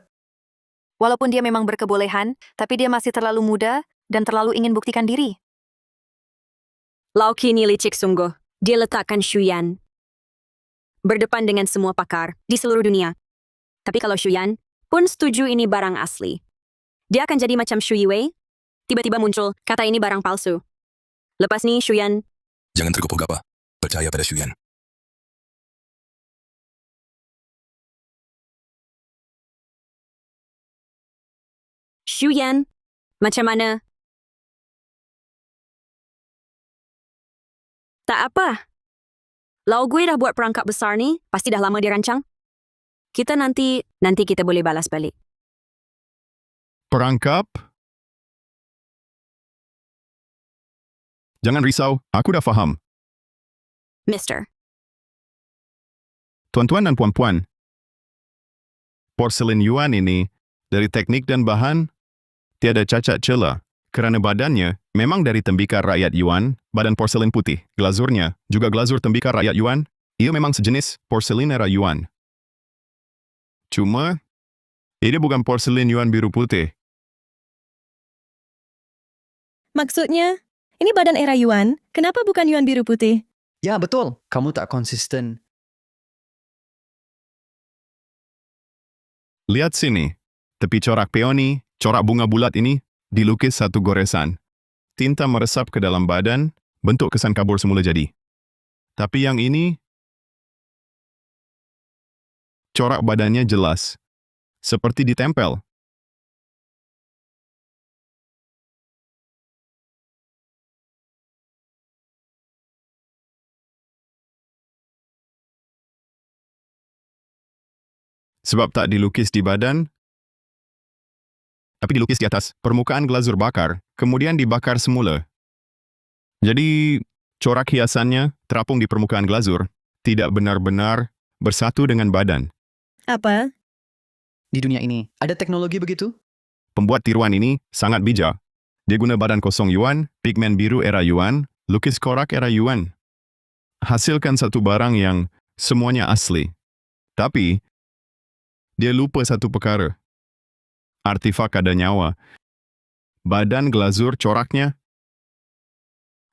Walaupun dia memang berkebolehan, tapi dia masih terlalu muda dan terlalu ingin buktikan diri. Lauki ni licik sungguh. Dia letakkan Shuyan berdepan dengan semua pakar di seluruh dunia. Tapi kalau Shuyan pun setuju ini barang asli, dia akan jadi macam Shu Yiwei. Tiba-tiba muncul kata ini barang palsu. Lepas ni Shuyan, Jangan tergopoh-gapah. Percaya pada Shuyan. Shuyan, macam mana? Tak apa. Lau gue dah buat perangkap besar ni, pasti dah lama dia rancang. Kita nanti kita boleh balas balik. Perangkap? Jangan risau, aku dah faham. Mister. Tuan-tuan dan puan-puan, porselin Yuan ini, dari teknik dan bahan, tiada cacat celah. Kerana badannya memang dari tembikar rakyat Yuan, badan porselin putih. Glazurnya juga glazur tembikar rakyat Yuan. Ia memang sejenis porselin era Yuan. Cuma, ini bukan porselin Yuan biru putih. Maksudnya, ini badan era Yuan, kenapa bukan Yuan biru putih? Ya, betul. Kamu tak konsisten. Lihat sini, tepi corak peoni, corak bunga bulat ini, dilukis satu goresan. Tinta meresap ke dalam badan, bentuk kesan kabur semula jadi. Tapi yang ini, corak badannya jelas, seperti ditempel. Sebab tak dilukis di badan, tapi dilukis di atas permukaan glazur bakar, kemudian dibakar semula. Jadi, corak hiasannya terapung di permukaan glazur, tidak benar-benar bersatu dengan badan. Apa? Di dunia ini, ada teknologi begitu? Pembuat tiruan ini sangat bijak. Dia guna badan kosong Yuan, pigmen biru era Yuan, lukis korak era Yuan. Hasilkan satu barang yang semuanya asli. Tapi, dia lupa satu perkara. Artifak ada nyawa. Badan glazur coraknya.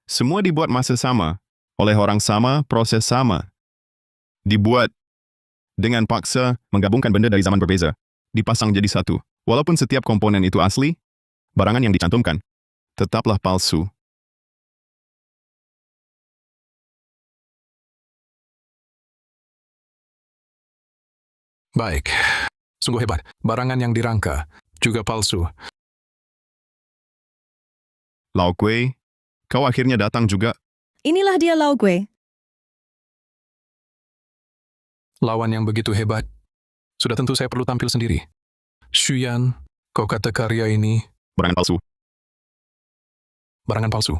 Semua dibuat masa sama, oleh orang sama, proses sama. Dibuat dengan paksa menggabungkan benda dari zaman berbeza. Dipasang jadi satu. Walaupun setiap komponen itu asli, barangan yang dicantumkan tetaplah palsu. Baik. Sungguh hebat. Barangan yang dirangka juga palsu. Lau Kuei, kau akhirnya datang juga. Inilah dia Lau Gue. Lawan yang begitu hebat. Sudah tentu saya perlu tampil sendiri. Shuyan, kau kata karya ini Barangan palsu. barangan palsu.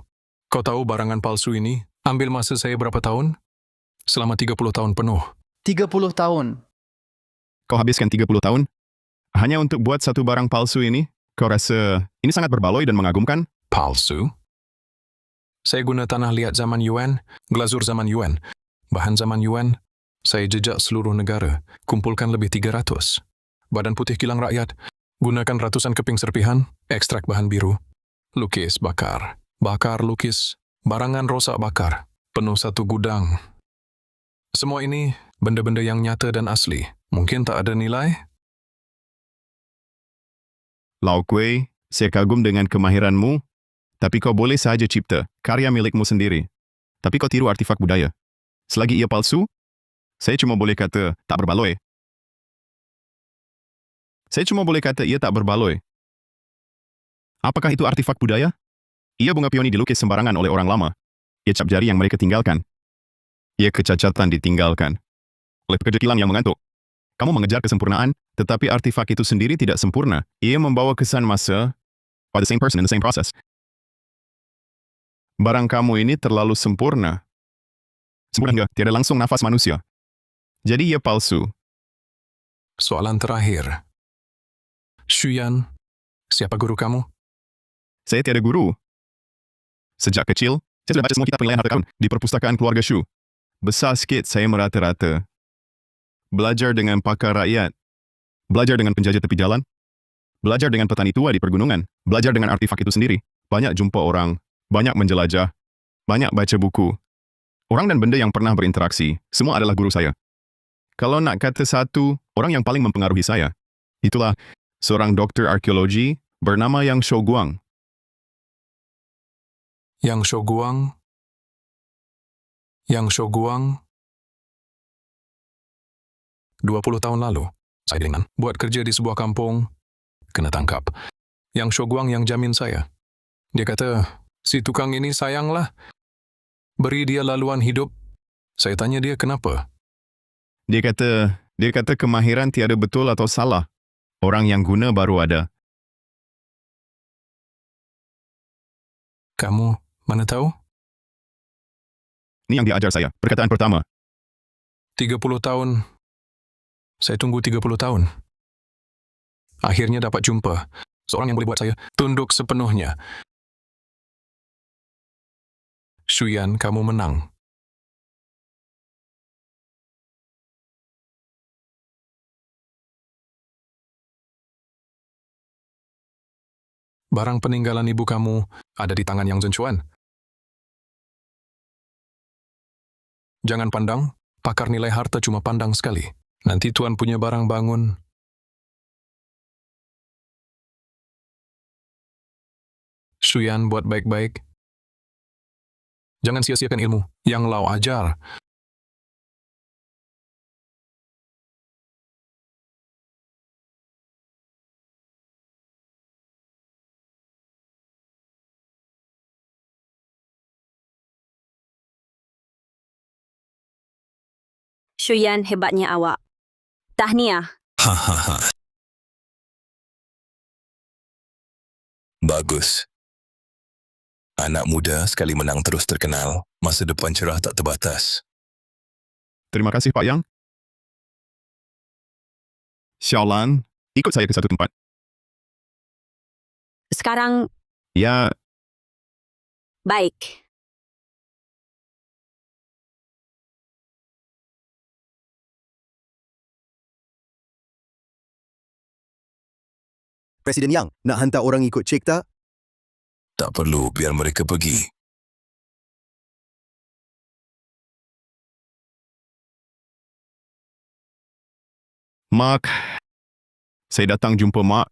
Kau tahu barangan palsu ini ambil masa saya berapa tahun? Selama 30 tahun penuh. 30 tahun. Kau habiskan 30 tahun? Hanya untuk buat satu barang palsu ini? Kau rasa ini sangat berbaloi dan mengagumkan? Palsu? Saya guna tanah liat zaman Yuan, glazur zaman Yuan, bahan zaman Yuan. Saya jejak seluruh negara, kumpulkan lebih 300. Badan putih kilang rakyat, gunakan ratusan keping serpihan, ekstrak bahan biru. Lukis bakar, bakar lukis, barangan rosak bakar, penuh satu gudang. Semua ini benda-benda yang nyata dan asli. Mungkin tak ada nilai? Lau Kuei, saya kagum dengan kemahiranmu, tapi kau boleh sahaja cipta karya milikmu sendiri. Tapi kau tiru artifak budaya. Selagi ia palsu, saya cuma boleh kata tak berbaloi. Saya cuma boleh kata ia tak berbaloi. Apakah itu artifak budaya? Ia bunga peoni dilukis sembarangan oleh orang lama. Ia cap jari yang mereka tinggalkan. Ia kecacatan ditinggalkan oleh pekerja kilang yang mengantuk. Kamu mengejar kesempurnaan, tetapi artifak itu sendiri tidak sempurna. Ia membawa kesan masa by the same person in the same process. Barang kamu ini terlalu sempurna. Sempurna hingga tiada langsung nafas manusia. Jadi ia palsu. Soalan terakhir. Shuyan, siapa guru kamu? Saya tiada guru. Sejak kecil, saya sudah baca semua kitab penilaian harta karun di perpustakaan keluarga Shu. Besar sikit saya merata-rata. Belajar dengan pakar rakyat. Belajar dengan penjajah tepi jalan. Belajar dengan petani tua di pergunungan. Belajar dengan artifak itu sendiri. Banyak jumpa orang. Banyak menjelajah. Banyak baca buku. Orang dan benda yang pernah berinteraksi, semua adalah guru saya. Kalau nak kata satu, orang yang paling mempengaruhi saya, itulah seorang doktor arkeologi bernama Yang Shouguang. Yang Shouguang. Yang Shouguang. 20 tahun lalu, saya dengan buat kerja di sebuah kampung, kena tangkap. Yang Shouguang yang jamin saya. Dia kata, si tukang ini sayanglah. Beri dia laluan hidup. Saya tanya dia kenapa. Dia kata kemahiran tiada betul atau salah. Orang yang guna baru ada. Kamu mana tahu? Ini yang dia ajar saya. Perkataan pertama. 30 tahun. Saya tunggu 30 tahun. Akhirnya dapat jumpa seorang yang boleh buat saya tunduk sepenuhnya. Shuyan, kamu menang. Barang peninggalan ibu kamu ada di tangan Yang Zhenchuan. Jangan pandang, pakar nilai harta cuma pandang sekali. Nanti tuan punya barang bangun. Shuyan, buat baik-baik. Jangan sia-siakan ilmu yang Lau ajar. Shuyan, hebatnya awak. Tahniah. Hahaha. Bagus. Anak muda sekali menang terus terkenal, masa depan cerah tak terbatas. Terima kasih Pak Yang. Xiaolan, ikut saya ke satu tempat. Sekarang, Ya, baik. Presiden Yang, nak hantar orang ikut cek tak? Tak perlu, biar mereka pergi. Mak. Saya datang jumpa Mak.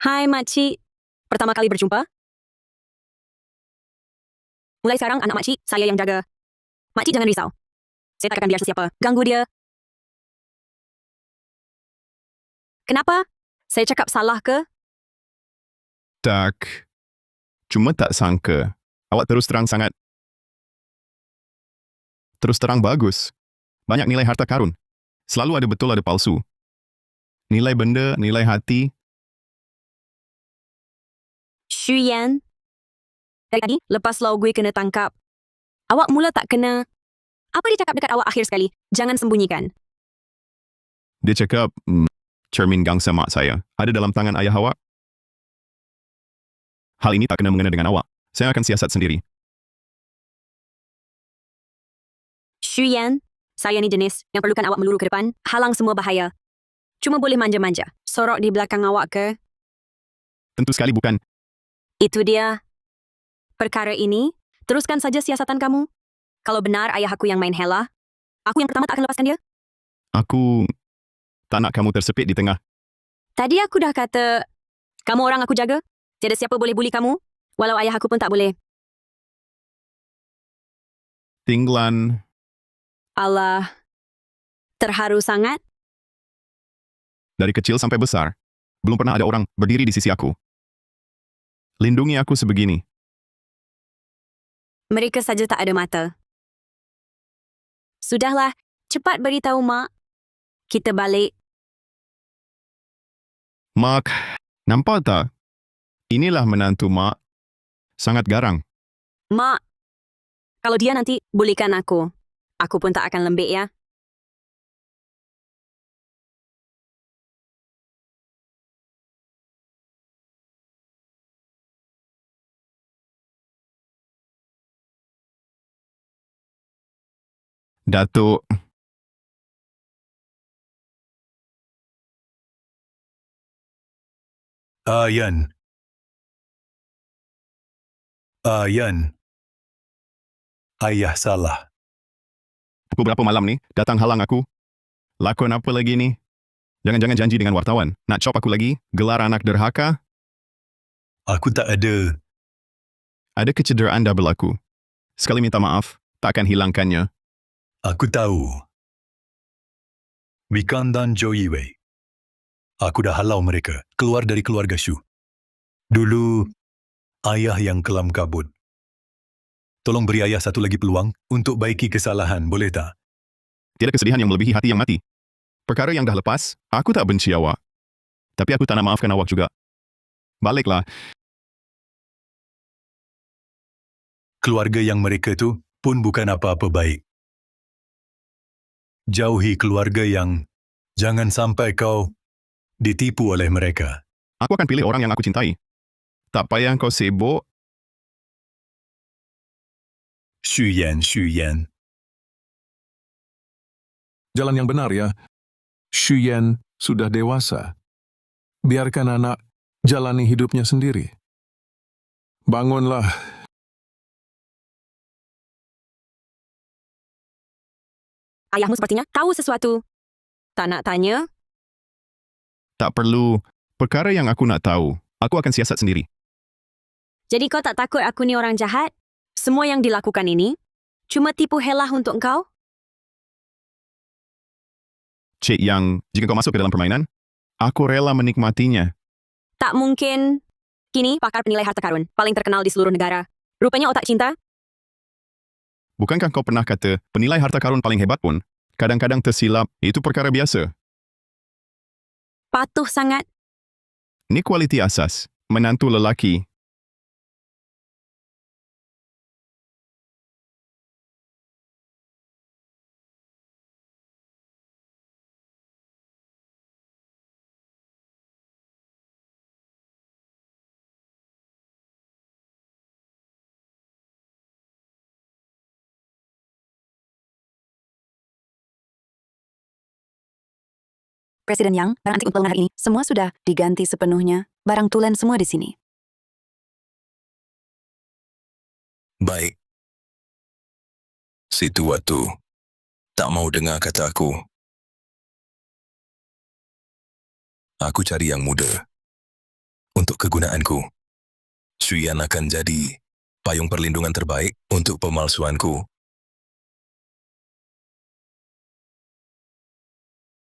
Hai, makcik. Pertama kali berjumpa? Mulai sekarang, anak makcik, saya yang jaga. Makcik jangan risau. Saya tak akan biar sesiapa ganggu dia. Kenapa? Saya cakap salah ke? Tak. Cuma tak sangka. Awak terus terang sangat. Terus terang bagus. Banyak nilai harta karun. Selalu ada betul ada palsu. Nilai benda, nilai hati. Shuyan. Dari tadi, lepas Lau gue kena tangkap. Awak mula tak kena. Apa dia cakap dekat awak akhir sekali? Jangan sembunyikan. Dia cakap, cermin gangsa mak saya ada dalam tangan ayah awak. Hal ini tak kena-mengena dengan awak. Saya akan siasat sendiri. Shuyan, saya ni jenis yang perlukan awak meluru ke depan, halang semua bahaya. Cuma boleh manja-manja. Sorok di belakang awak ke? Tentu sekali bukan. Itu dia. Perkara ini, teruskan saja siasatan kamu. Kalau benar ayah aku yang main hela, aku yang pertama tak akan lepaskan dia. Aku tak nak kamu tersepit di tengah. Tadi aku dah kata, kamu orang aku jaga. Tiada siapa boleh buli kamu, walau ayah aku pun tak boleh. Tinglan. Allah, terharu sangat. Dari kecil sampai besar, belum pernah ada orang berdiri di sisi aku. Lindungi aku sebegini. Mereka saja tak ada mata. Sudahlah, cepat beritahu Mak. Kita balik. Mak, nampak tak? Inilah menantu Mak. Sangat garang. Mak, kalau dia nanti bullykan aku pun tak akan lembik ya. Datuk, Ayan. Ayah salah. pukul berapa malam ni? Datang halang aku. Lakon apa lagi ni? Jangan-jangan janji dengan wartawan. Nak cop aku lagi? Gelar anak derhaka? Aku tak ada. Ada kecederaan dah berlaku. Sekali minta maaf, tak akan hilangkannya. Aku tahu. Wikan dan Joey Wei. Aku dah halau mereka keluar dari keluarga Shu. Dulu, ayah yang kelam kabut. Tolong beri ayah satu lagi peluang untuk baiki kesalahan, boleh tak? Tiada kesedihan yang melebihi hati yang mati. Perkara yang dah lepas, aku tak benci awak. Tapi aku tak nak maafkan awak juga. Baliklah. Keluarga yang mereka tu pun bukan apa-apa baik. Jauhi keluarga yang jangan sampai kau ditipu oleh mereka. Aku akan pilih orang yang aku cintai. Tak payah kau sibuk. Xu Yan. Jalan yang benar ya. Xu Yan sudah dewasa. Biarkan anak jalani hidupnya sendiri. Bangunlah. Ayahmu sepertinya tahu sesuatu. Tak nak tanya? Tak perlu. Perkara yang aku nak tahu, aku akan siasat sendiri. Jadi kau tak takut aku ni orang jahat? Semua yang dilakukan ini cuma tipu helah untuk kau? Cik Yang, jika kau masuk ke dalam permainan, aku rela menikmatinya. Tak mungkin. Kini pakar penilai harta karun, paling terkenal di seluruh negara. Rupanya otak cinta? Bukankah kau pernah kata penilai harta karun paling hebat pun kadang-kadang tersilap? Itu perkara biasa. Patuh sangat. Ni kualiti asas. Menantu lelaki. Presiden Yang, barang antik untuk hari ini, semua sudah diganti sepenuhnya. Barang tulen semua di sini. Baik. Si tua tu tak mau dengar kata aku. Aku cari yang muda. Untuk kegunaanku. Xu Yan akan jadi payung perlindungan terbaik untuk pemalsuanku